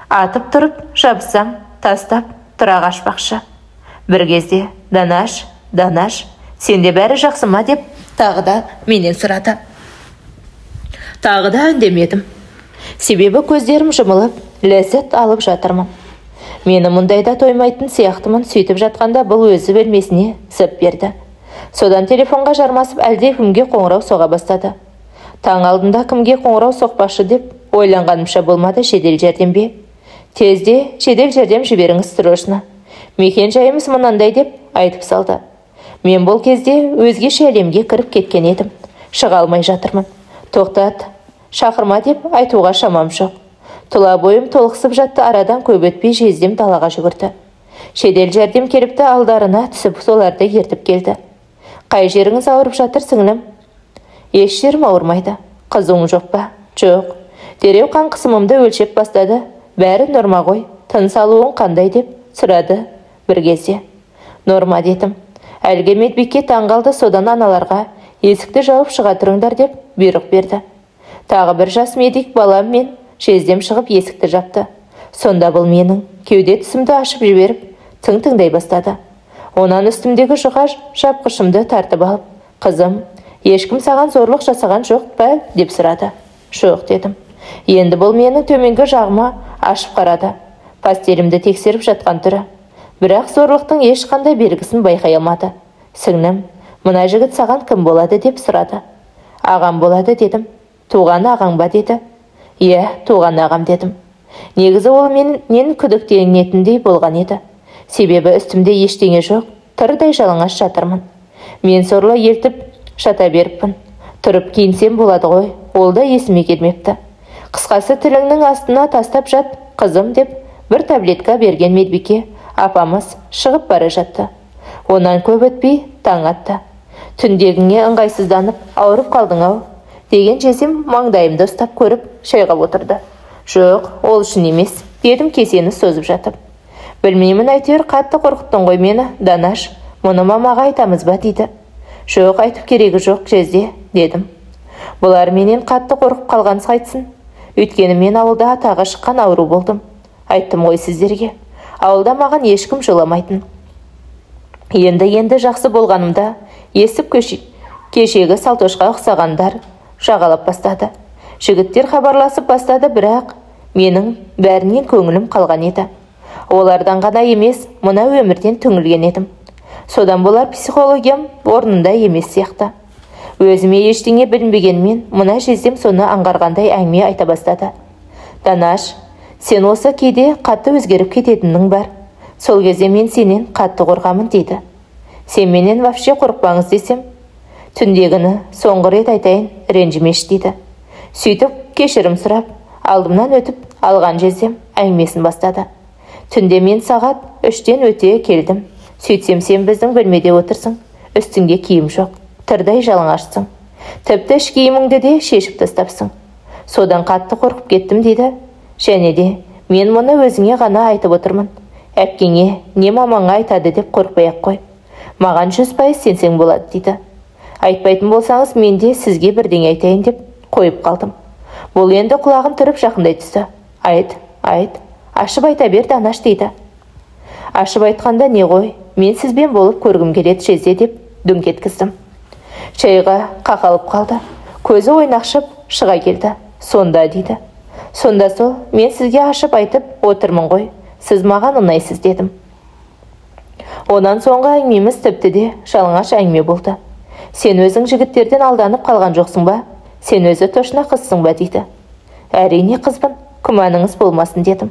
атып тұрып жабысам, тастап тұра қашпақшы. Бір кезде Данаш, сенде бәрі жақсы ма деп тағы да менен сұрады. Тағы да үндемедім. Себебі көздерім жұмылып, ләззат алып жатырмын. Мені мұндайда тоймайтын сияқтымын. Сөйтіп жатқанда бұл өзі бөлмесіне зып берді. Содан телефонға жармасып әлде кімге қоңырау соға бастады. Таң алдында кімге қоңырау соқпашы деп ойланғанымша болмады. Жедел жәрдем бе? Тезде жедел жәрдем жіберіңіз срочно. Мекен жайымыз мынандай деп айтып салды. Мен бұл кезде өзгеше әлемге кіріп кеткен едім. Шыға алмай жатырмын. Тоқтат, шақырма деп айтуға шамам жоқ. Тұла бойым толықсып жатты. Арадан көп өтпей жездем далаға жүгірді. Жедел жәрдем келіпті, алдарына түсіп соларды ертіп келді. Қай жеріңіз ауырып жатыр сіңлім? Еш жерім ауырмайды. Қызуың жоқ па? Жоқ. Дереу қан қысымымды өлшеп бастады. Бәрі норма ғой. Тыныс алуың қандай деп сұрады бір кезде. Норма дедім. Әлгі медбике таңғалды. Содан аналарға есікті жауып шыға тұрыңдар деп бұйрық берді. Тағы бір жас медик балам мен жездем шығып есікті жапты. Сонда бұл менің кеуде тұсымды ашып жіберіп тыңдай бастады. Онан үстімдегі жұқа жапқышымды тартып алып, қызым, ешкім саған зорлық жасаған жоқ па деп сұрады. Жоқ дедім. Енді бұл менің төменгі жағыма ашып қарады. Пастелімді тексеріп жатқан түрі. Бірақ зорлықтың ешқандай белгісін байқай алмады. Сіңлім, мына жігіт саған кім болады деп сұрады. Ағам болады дедім. Туған ағаң ба деді. Иә, туған ағам дедім. Негізі ол менен күдіктенетіндей болған еді. Себебі үстімде ештеңе жоқ, тырдай жалаңаш жатырмын. Мен сорлы ертіп жата беріппін. Тұрып киінсем болады ғой, ол да есіме келмепті. Қысқасы тіліңнің астына тастап жат, қызым деп бір таблетка берген медбике апамыз шығып бара жатты. Онан көп өтпей таң атты. Түндегіңе ыңғайсызданып ауырып қалдың-ау деген жездем маңдайымды ұстап көріп шайғап отырды. Жоқ, ол үшін емес, дедім кесені созып жатып. Білмеймін, әйтеуір қатты қорқыттың ғой мені, Данаш. Мұны мамаға айтамыз ба дейді. Жоқ, айтып керегі жоқ жезде, дедім. Бұлар менен қатты қорқып қалғансыз қайтсын. Өйткені мен ауылда атағы шыққан ауру болдым. Айттым ғой сіздерге. Ауылда маған ешкім жоламайтын. Енді жақсы болғанымда есіп кешегі салтошқа ұқсағандар жағалап бастады. Жігіттер хабарласып бастады, бірақ менің бәрінен көңілім қалған еді. Олардан ғана емес, мына өмірден түңілген едім. Содан болар психологиям орнында емес сияқты. Өзіме ештеңе білінбегенмен, мына жездем соны аңғарғандай әңгіме айта бастады. Данаш, сен осы кейде қатты өзгеріп кететінің бар. Сол кезде мен сенен қатты қорқамын дейді. Сен менен вообще қорықпаңыз десем, түндегіні соңғы рет айтайын, ренжімеш дейді. Сөйтіп кешірім сұрап, алдымнан өтіп алған жездем әңгімесін бастады. Түнде мен сағат 3-тен өте келдім. Сөйтсем сен біздің бөлмеде отырсың. Үстіңде киім жоқ. Тырдай жалаңашсың. Тіпті іш киіміңді де шешіп тастапсың. Содан қатты қорқып кеттім дейді. Және де мен мұны өзіңе ғана айтып отырмын. Әпкеңе не мамаңа айтады деп қорықпай-ақ қой. Маған 100% сенсең болады дейді. Айтпайтын болсаңыз мен де сізге бірдеңе айтайын деп қойып қалдым. Бұл енді құлағын түріп жақындай түсті. Айт, ашып айта бер Данаш дейді. Ашып айтқанда не ғой, мен сізбен болып көргім келеді жезде деп дүңк еткіздім. Шайға қақалып қалды. Көзі ойнақшып шыға келді. Сонда дейді. Сонда сол, мен сізге ашып айтып отырмын ғой. Сіз маған ұнайсыз дедім. Онан соңғы әңгімеміз тіпті де жалаңаш әңгіме болды. Сен өзің жігіттерден алданып қалған жоқсың ба? Сен өзі тошна қызсың ба дейді. Әрине қызбын, күмәніңіз болмасын дедім.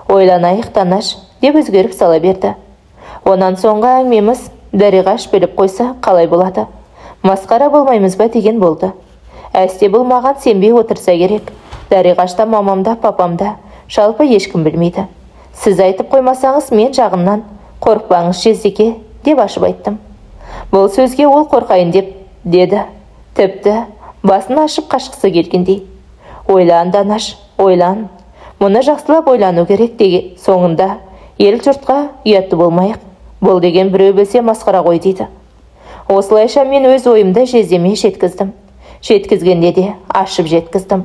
Ойланайық Данаш деп өзгеріп сала берді. Онан соңғы әңгімеміз Дариғаш біліп қойса қалай болады? Масқара болмаймыз ба деген болды. Әсте бұл маған сенбей отырса керек. Дариғашта мамамда, папамда жалпы ешкім білмейді. Сіз айтып қоймасаңыз мен жағымнан қорықпаңыз Жездеке деп ашып айттым. Бұл сөзге ол қорқайын деді. Тіпті басын ашып қашқысы келгендей. Ойлан Данаш, ойлан. Мұны жақсылап ойлану керек деген соңында ел жұртқа ұятты болмайық. Бұл деген біреу білсе масқара ғой дейді. Осылайша мен өз ойымды Жездеме жеткіздім. Жеткізгенде де ашып жеткіздім.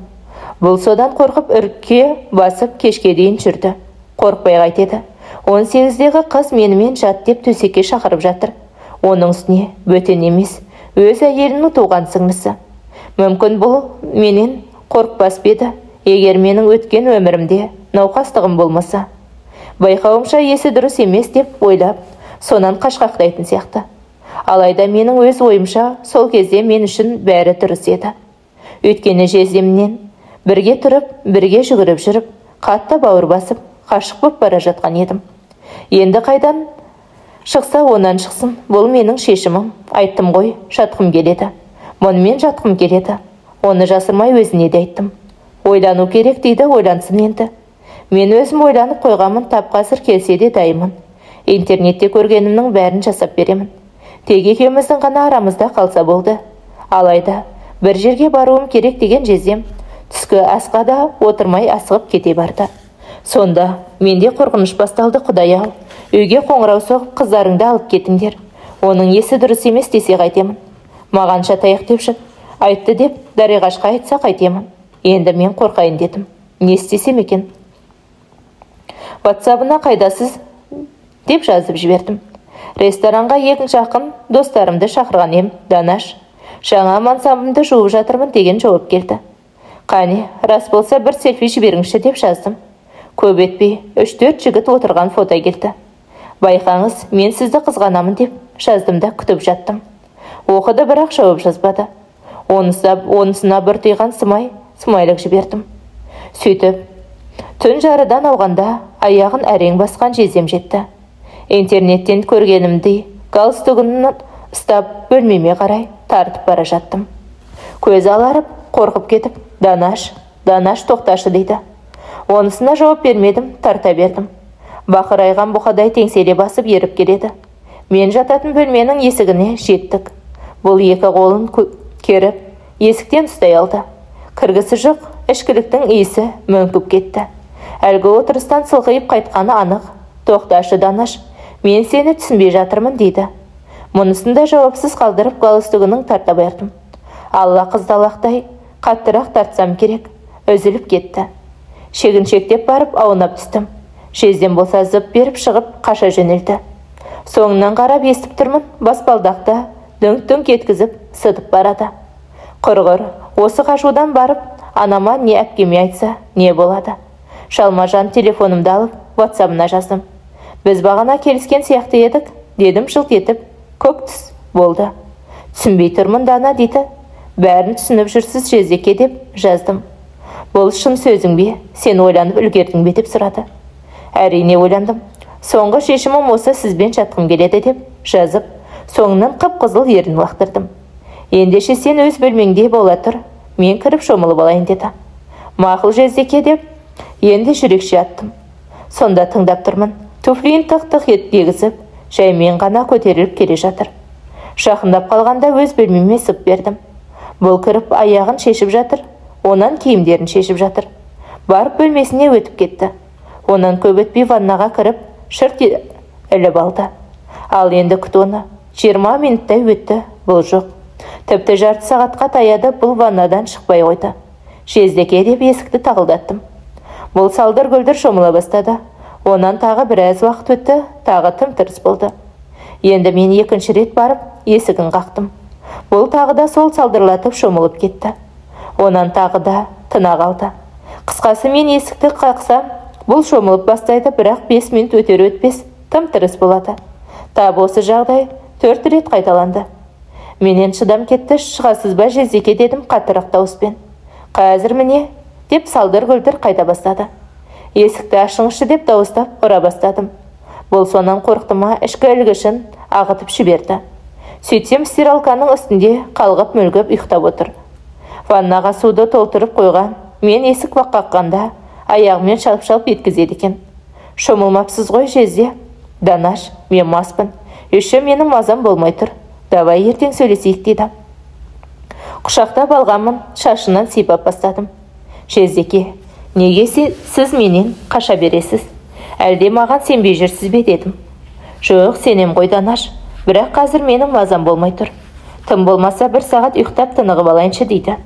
Бұл содан қорқып үрке басып кешке дейін жүрді. Қорықпай қайтеді. 18-дегі қыз менімен жат деп төсекке шақырып жатыр. Оның үстіне бөтен емес, өз әйелінің туған сіңлісі. Мүмкін бұл менен қорықпас беді, егер менің өткен өмірімде науқастығым болмаса. Байқауымша есі дұрыс емес деп ойлап, сонан қашқақтайтын сияқты. Алайда менің өз ойымша сол кезде мен үшін бәрі дұрыс еді. Өйткені Жездемнен бірге тұрып, бірге жүгіріп жүріп, қатты бауыр басып, қашық боп бара жатқан едім. Енді қайдан шықса онан шықсын, бұл менің шешімім. Айттым ғой, жатқым келеді. Мұнымен жатқым келеді. Оны жасырмай өзіне де айттым. Ойлану керек дейді, ойлансын енді. Мен өзім ойланып қойғамын, тап қазір келсе де дайымын. Интернетте көргенімнің бәрін жасап беремін. Тек екеуміздің ғана арамызда қалса болды. Алайда бір жерге баруым керек деген Жездем түскі асқа да отырмай асығып кете барды. Сонда менде қорқыныш басталды. Құдай-ау, үйге қоңырау соғып қыздарыңды алып кетіңдер. Оның есі дұрыс емес десе қайтемін. Маған жатайық деп айтты деп Дариғашқа айтса қайтемін. Енді мен қорқайын дедім. Не істесем екен? WhatsApp-ына қайдасыз деп жазып жібердім. Ресторанға ең жақын достарымды шақырған ем, Данаш. Жаңа мансабымды жуып жатырмын деген жауап келді. Қане, рас болса бір селфи жіберіңізші деп жаздым. Көп етпей 3-4 жігіт отырған фото келді. Байқаңыз, мен сізді қызғанамын деп жаздым да күтіп жаттым. Оқыды, бірақ жауап жазбады. Онысына бір тыйған смайлық жібердім. Сөйтіп, түн жарыдан ауғанда аяғын әрең басқан Жездем жетті. Интернеттен көргенімдей галстугын ұстап бөлмеме қарай тартып бара жаттым. Көз аларып, қорқып кетіп, Данаш тоқташы дейді. Онысына жауап бермедім, тарта бердім. Бақырайған бұқадай теңселе басып еріп келеді. Мен жататын бөлменің есігіне жеттік. Бұл екі қолын керіп, есіктен ұстай алды. Кіргісі жоқ, ішкіліктің иісі мөңкіп кетті. Әлгі отырыстан сылғайып қайтқаны анық. Тоқташы Данаш, мен сені түсінбей жатырмын дейді. Мұнысында жауапсыз қалдырып галстугының тарта бердім. Алла қыздалақтай қаттырақ тартсам керек. Үзіліп кетті. Шегіншектеп барып аунап түстім. Жездем болса зып беріп шығып қаша жөнелді. Соңынан қарап естіп тұрмын, баспалдақта дөңк-дөңк еткізіп сыдып барады. Құрғыр, осы қашудан барып, анама не әпкеме айтса не болады. Шалмажан телефонымды алып, WhatsApp-ына жаздым. Біз бағана келіскен сияқты едік, дедім жылт етіп, көк түс болды. Түсінбей тұрмын Дана дейді. Бәрін түсініп жүрсіз Жездеке деп жаздым. Бұл шын сөзің бе, сен ойланып үлгердің бе деп сұрады. Әрине ойландым. Соңғы шешімім осы, сізбен жатқым келеді деп жазып, соңынан қып-қызыл ерін лақтырдым. Ендеше сен өз бөлмеңде бола тұр, мен кіріп шомылып алайын деді. Мақұл Жездеке деп, енді жүрекше аттым. Сонда тыңдап тұрмын. Туфлиін тық-тық егізіп, жаймен ғана көтеріліп келе жатыр. Жақындап қалғанда өз бөлмеме сып бердім. Бұл кіріп аяғын шешіп жатыр, онан киімдерін шешіп жатыр. Барып бөлмесіне өтіп кетті. Онан көп өтпей ваннаға кіріп, шырт іліп алды. Ал енді күт оны. 20 минуттай өтті, бұл жоқ. Тіпті жарты сағатқа таяды, бұл ваннадан шықпай қойды. Жездеке деп есікті тағылдаттым. Бұл салдыр-гүлдір шомыла бастады. Онан тағы біраз уақыт өтті, тағы тым-тырыс болды. Енді мен екінші рет барып, есігін қақтым. Бұл тағы да сол салдырлатып шомылып кетті. Онан тағы да тына қалды. Қысқасы мен есікті қақсам, бұл шомылып бастайды, бірақ 5 минут өтер-өтпес тым-тырыс болады. Тап осы жағдай 4 рет қайталанды. Менен шыдам кетті. Шығасыз ба Жездеке, дедім қаттырақ дауыспен. Қазір міне, деп салдыр-гүлдір қайта бастады. Есікті ашыңызшы деп дауыстап ұра бастадым. Бұл сонан қорықты ма, ішкі ілгішін ағытып жіберді. Сөйтсем стиралканың үстінде қалғып мүлгіп ұйықтап отыр. Ваннаға суды толтырып қойған. Мен есік қаққанда аяғымен шалып-шалып еткізеді екен. Шомылмапсыз ғой Жезде? Данаш, мен маспын. Үші менің мазам болмай тұр. Давай ертең сөйлесейік, деді. Құшақтап алғанмын, шашынан сипап бастадым. Жездеке, неге сіз менен қаша бересіз? Әлде маған сенбей жүрсіз бе, дедім. Жоқ, сенем ғой Данаш, бірақ қазір менің мазам болмай тұр. Тым болмаса 1 сағат ұйықтап тынығып алайыншы, дейді.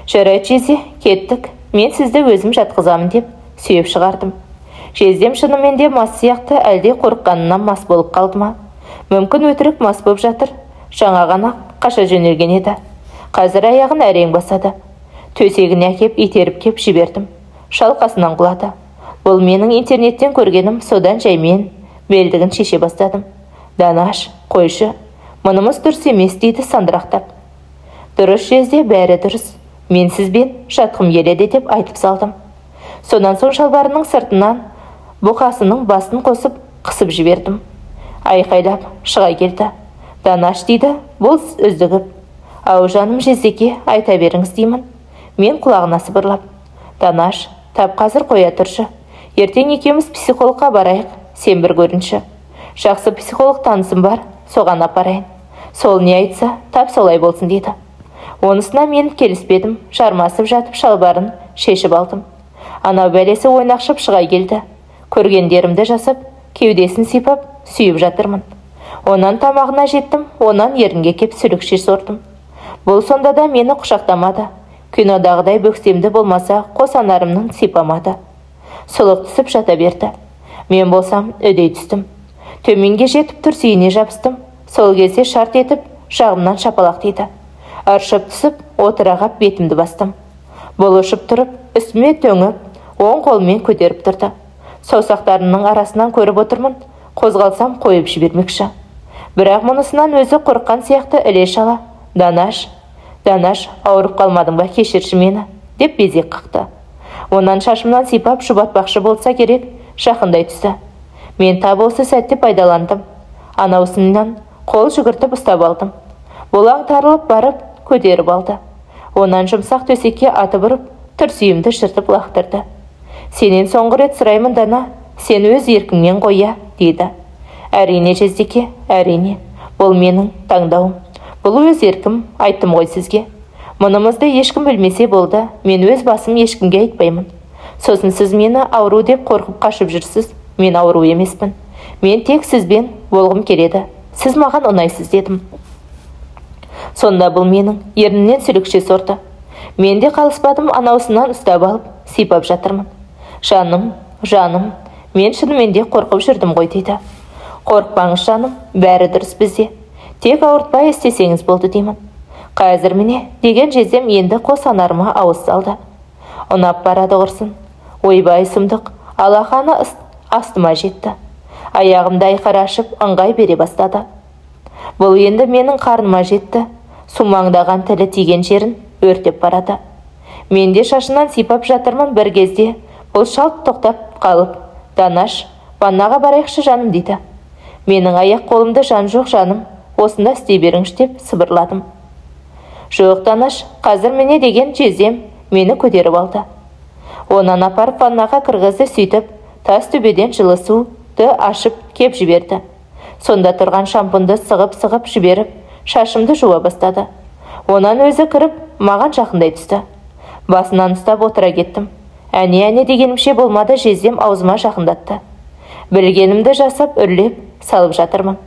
Жарайды Жезде, кеттік. Мен сізді өзім жатқызамын деп сүйеп шығардым. Жездем шынымен де мас сияқты, әлде қорыққанынан мас болып қалды ма? Мүмкін өтірік мас болып жатыр. Жаңа ғана қаша жөнелген еді. Қазір аяғын әрең басады. Төсегіне әкеп итеріп кеп жібердім. Шалқасынан құлады. Бұл менің интернеттен көргенім, содан жаймен белдігін шеше бастадым. Данаш, қойшы, мұнымыз дұрыс емес, дейді сандырақтап. Дұрыс Жезде, бәрі дұрыс. Мен сізбен жатқым келеді деп айтып салдым. Сонан соң шалбарының сыртынан бұқасының басын қосып қысып жібердім. Айқайлап шыға келді. Данаш, дейді, бұл үздігіп. Ау жаным Жездеке, айта беріңіз, деймін. Мен құлағына сыбырлап. Данаш, тап қазір қоя тұршы. Ертең екеуміз психологқа барайық, сен бір көрінші. Жақсы психолог танысым бар, соған апарайын. Сол не айтса, тап солай болсын, дейді. Онысына мен келіспедім, жармасып жатып шалбарын шешіп алдым. Анау бәлесі ойнақшып шыға келді. Көргендерімді жасап, кеудесін сипап, сүйіп жатырмын. Онан тамағына жеттім, онан ерінге кеп сүлікше сордым. Бұл сонда да мені құшақтамады. Кинодағыдай бөксемді болмаса, қос анарымның сипамады. Сұлық түсіп жата берді. Мен болсам үдей түстім. Төменге жетіп түрсейіне жабыстым. Сол кезде шарт етіп, жағымнан шапалақ дейді. Аршып түсіп, отырағап бетімді бастым. Бұл ұшып тұрып, үстіме төніп, оң қолмен көтеріп тұрды. Саусақтарының арасынан көріп отырмын, қозғалсам қойып жібермекші. Бірақ мұнысынан өзі қорыққан сияқты іле шала. Данаш, ауырып қалмадың ба, кешірші мені, деп безек қақты. Онан шашымнан сипап жұбатпақшы болса керек, жақындай түсті. Мен тап осы сәтте пайдаландым. Анаусынан қол жүгіртіп ұстап алдым. Болаң тарылып барып, көтеріп алды. Онан жұмсақ төсекке атып ұрып, түрсүйімді жыртып лақтырды. Сенен соңғы рет сұраймын, Дана, сен өз еркіңнен қоя, дейді. Әрине Жездеке, әрине. Бұл менің таңдауым. Бұл өз еркім, айттым ғой сізге. Мұнымызды ешкім білмесе болды, мен өз басым ешкімге айтпаймын. Сосын сіз мені ауру деп қорқып қашып жүрсіз. Мен ауру емеспін. Мен тек сізбен болғым келеді. Сіз маған ұнайсыз, дедім. Сонда бұл менің ернінен сүлікше сорды. Мен де қалыспадым, анаусынан ұстап алып, сипап жатырмын. Жаным, мен шынымен де қорқып жүрдім ғой, дейді. Қорықпаңыз жаным, бәрі дұрыс бізде. Тек ауыртпай істесеңіз болды, деймін. Қазір міне, деген Жездем енді қос анарыма ауыз салды. Ұнап барады құрсын. Ойбай сұмдық, алақаны астыма жетті. Аяғымды айқара ашып, ыңғай бере бастады. Бұл енді менің қарныма жетті. Сумаңдаған тілі тиген жерін өртеп барады. Мен де шашынан сипап жатырмын, бір кезде бұл шалт тоқтап қалып, Данаш, ваннаға барайықшы жаным, дейді. Менің аяқ қолымды жан жоқ жаным, осында істей беріңіз деп сыбырладым. Жоқ Данаш, қазір міне деген Жездем мені көтеріп алды. Онан апарып ваннаға кіргізді, сөйтіп тас төбеден жылы суды ашып кеп жіберді. Сонда тұрған шампунды сығып жіберіп, шашымды жуа бастады. Онан өзі кіріп, маған жақындай түсті. Басынан ұстап отыра кеттім. Әне дегенімше болмады, Жездем аузыма жақындатты. Білгенімді жасап, үрлеп, салып жатырмын.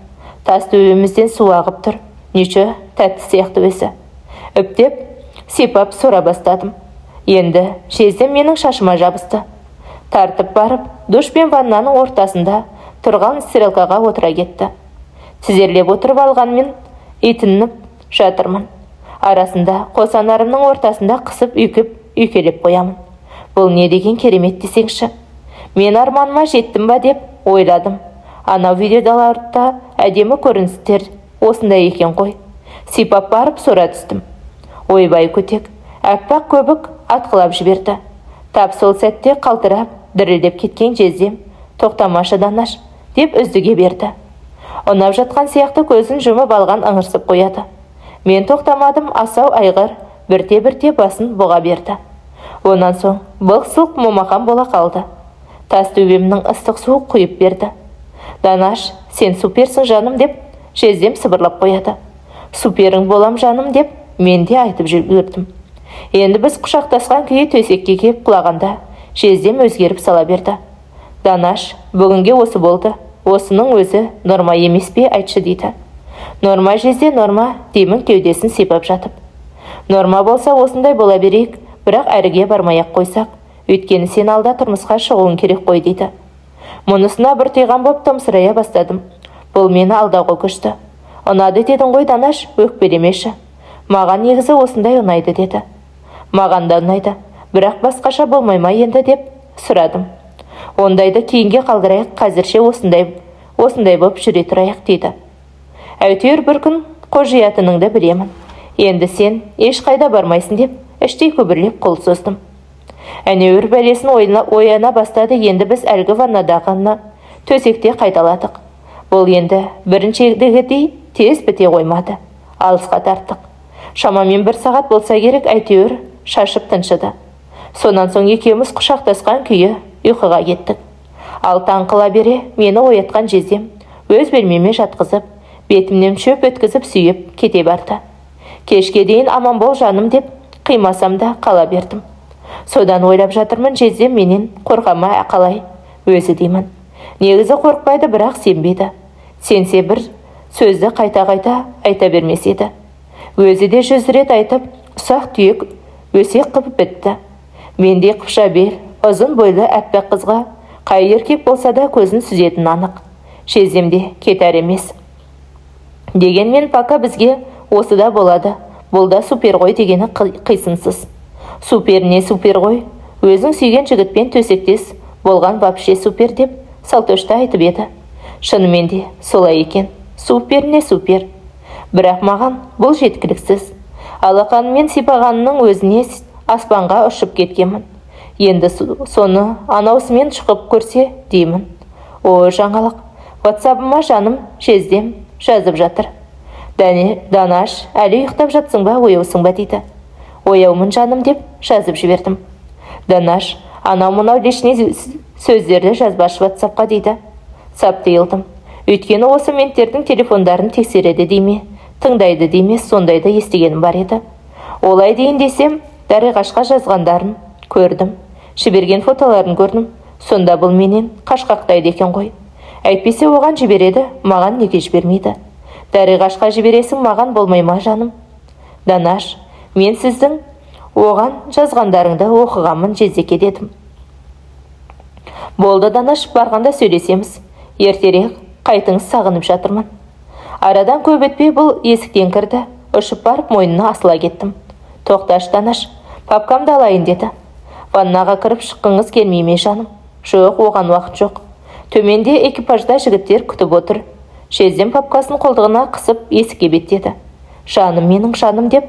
Тас төбемізден су ағып тұр. Неше тәтті сияқты өзі. Үптеп, сипап сора бастадым. Енді Жездем менің шашыма жабысты. Тартып барып, душ пен ваннаның ортасында тұрған стиралкаға отыра кетті. Тізерлеп отырып алғанмен, итініп жатырмын. Арасында қосанарымның ортасында қысып үйкелеп қоямын. Бұл не деген керемет десеңші. Мен арманыма жеттім ба деп ойладым. Анау видеоларда әдемі көріністер осындай екен ғой. Сипап барып сора түстім. Ойбай көтек, әппақ көбік атқылап жіберді. Тап сол сәтте қалтырап, дірілдеп кеткен жездем, тоқтамашы Данаш, деп үздіге берді. Ұнап жатқан сияқты көзін жұмып алған ыңырсып қояды. Мен тоқтамадым, асау айғыр бірте-бірте басын бұға берді. Онан соң былқ-сылқ момақан бола қалды. Тас төбемнің ыстық суы құйып берді. Данаш, сен суперсің жаным деп жездем сыбырлап қояды. Суперің болам жаным деп мен де айтып жүргірдім. Енді біз құшақтасқан күйі төсекке кеп құлағанда жездем өзгеріп сала берді. Данаш, бүгінге осы болды. Осының өзі норма емес пе айтшы дейді. Норма жезде норма демін кеудесін сипап жатып. Норма болса осындай бола берейік, бірақ әріге бармай-ақ қойсақ, өйткені сен алда тұрмысқа шығуың керек қой дейді. Мұнысына бір тыйған боп томсырая бастадым. Бұл мені алдауға күшті. Ұнады дедің ғой Данаш, өкпелемеші. Маған негізі осындай ұнайды деді. Маған да ұнайды, бірақ басқаша болмай ма енді деп сұрадым. Ондайды кейінге қалдырайық, қазірше осындай боп жүре тұрайық дейді. Әйтеуір бір күн қожиятыныңды білемін. Енді сен ешқайда бармайсың деп іштей көбірлеп қол создым. Әнеуір бәлесін ояна бастады. Енді біз әлгі ваннадағыны төсекте қайталадық. Бұл енді біріншегідей тез біте қоймады. Алысқа тарттық. Шамамен 1 сағат болса керек, әйтеуір шашып тыншыды. Сонан соң екеуміз құшақтасқан күйі ұйқыға кеттік. Ал таң қыла бере мені оятқан жездем өз бөлмеме жатқызып, бетімнен шөп өткізіп сүйіп кете барды. Кешке дейін аман бол жаным деп қимасам да қала бердім. Содан ойлап жатырмын, жездем менен қорқама қалай өзі деймін. Негізі қорқпайды, бірақ сенбейді. Сенсе бір сөзді қайта-қайта айта бермес еді. Өзі де 100 рет айтып, ұсақ түйек өсек қып бітті. Менде қыпша бел, ұзын бойлы әппақ қызға қай еркек болса да көзін сүзетін анық. Жездемде кетер емес. Дегенмен пака бізге осы да болады. Бұл да супер ғой дегені қисынсыз. Супер не супер ғой? Өзің сүйген жігітпен төсектес болған вообще супер деп Салтөшті айтып еді. Шынымен де солай екен. Супер не супер. Бірақ маған бұл жеткіліксіз. Алақанымен сипағанның өзіне аспанға ұшып кеткенмін. Енді соны анаусымен шықып көрсе деймін. О, жаңалық. WhatsApp-ыма жаным жездем жазып жатыр. Данаш, әлі ұйықтап жатсың ба, ояусың ба дейді. Ояумын жаным деп жазып жібердім. Данаш, анау-мынау лишний сөздерді жазбашы WhatsApp-қа дейді. Сап тыйылдым. Өйткені осы менттердің телефондарын тексереді дейме, тыңдайды дейме, сондайды естігенім бар еді. Олай дейін десем, Дариғашқа жазғандарын көрдім. Жіберген фотоларын көрдім. Сонда бұл менен қашқақтайды екен ғой. Әйтпесе оған жібереді, маған неге жібермейді? Дариғашқа жібересің, маған болмай ма жаным? Данаш, мен сіздің оған жазғандарыңды оқығанмын жездеке дедім. Болды Данаш, барғанда сөйлесеміз. Ертерек қайтыңыз, сағынып жатырмын. Арадан көп өтпей бұл есіктен кірді. Ұшып барып мойнына асыла кеттім. Тоқташ Данаш, папкамды алайын деді. Ваннаға кіріп шыққыңыз келмей жаным? Жоқ, оған уақыт жоқ. Төменде экипажда жігіттер күтіп отыр. Жездем папкасын қолдығына қысып есікке беттеді. Жаным, менің жаным деп,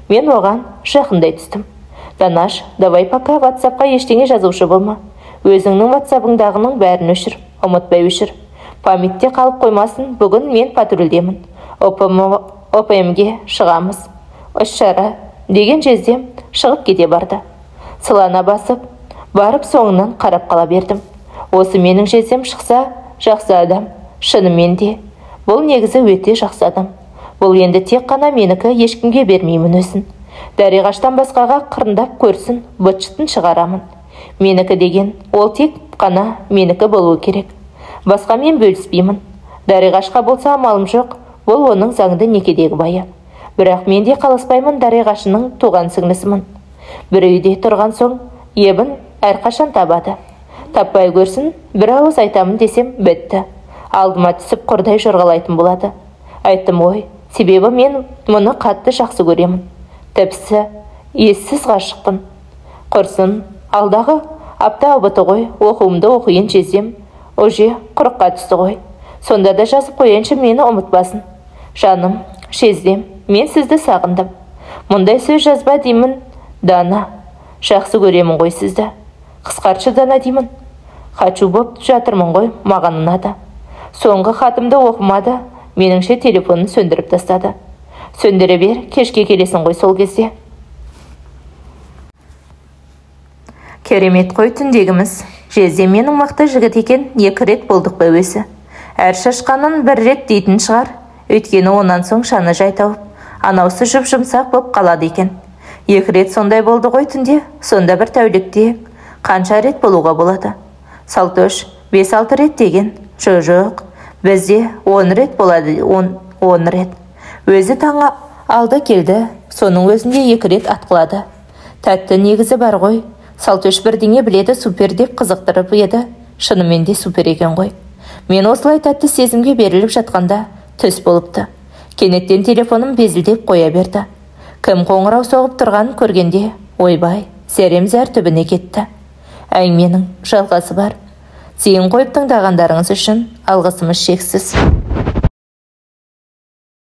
мен оған жақындай түстім. Данаш, давай пока WhatsApp-қа ештеңе жазушы болма. Өзіңнің WhatsApp-ыңдағының бәрін өшір, ұмытпай өшір. Памятте қалып қоймасын, бүгін мен патрульдемін. ОПМ-ге шығамыз. Іс-шара деген жездем шығып кете барды. Сылана басып, барып соңынан қарап қала бердім. Осы менің жездем шықса, жақсы адам. Шынымен де, бұл негізі өте жақсы адам. Бұл енді тек қана менікі, ешкімге бермеймін өзін. Дариғаштан басқаға қырындап көрсін, бытшытын шығарамын. Менікі деген, ол тек қана менікі болуы керек. Басқа мен бөліспеймін. Дариғашқа болса амалым жоқ, бұл оның заңды некедегі байы. Бірақ мен де қалыспаймын, Дариғашының туған сіңлісімін. Бір үйде тұрған соң, ебін әрқашан табады. Таппай көрсін, бір ауыз айтамын десем бітті. Алдыма түсіп құрдай жорғалайтын болады. Айттым ғой, Себебі мен мұны қатты жақсы көремін. Тіпсі ессіз ғашықпын. Құрсын, алдағы апта ұбыты ғой, оқуымды оқиын жезем. Уже құрыққа түсті ғой. Сонда да жазып қойыншы мені ұмытпасын. Жаным, шездем, мен сізді сағындым. Мұндай сөз жазба деймін, Дана. Жақсы көремін ғой сізді. Қысқартшы Дана деймін. Хочу боп жатырмын ғой, маған ұнады. Соңғы хатымды оқымады, меніңше телефонын сөндіріп тастады. Сөндіре бер, кешке келесің ғой сол кезде. Керемет қой түндегіміз. Жезде менің мықты жігіт екен, 2 рет болдық па өзі. Әр шашқанын 1 рет дейтін шығар. Өйткені онан соң шаны жай тауып, анаусы жұп-жұмсақ боп қалады екен. 2 рет сондай болды ғой түнде, сонда бір тәулікте қанша рет болуға болады? Салтөш 5-6 рет деген. Жоқ, бізде 10 рет болады, 10 рет. Өзі таңа алды келді, соның өзінде 2 рет атқылады. Тәтті негізі бар ғой. Салтөш бірдеңе біледі, супер деп қызықтырып еді. Шынымен де супер екен ғой. Мен осылай тәтті сезімге беріліп жатқанда түс болыпты. Кенеттен телефоным безілдеп қоя берді. Кім қоңырау соғып тұрғанын көргенде, ойбай, зәрем-зәр түбіне кетті. Әңгіменің жалғасы бар. Зейін қойып тыңдағандарыңыз үшін алғысымыз шексіз.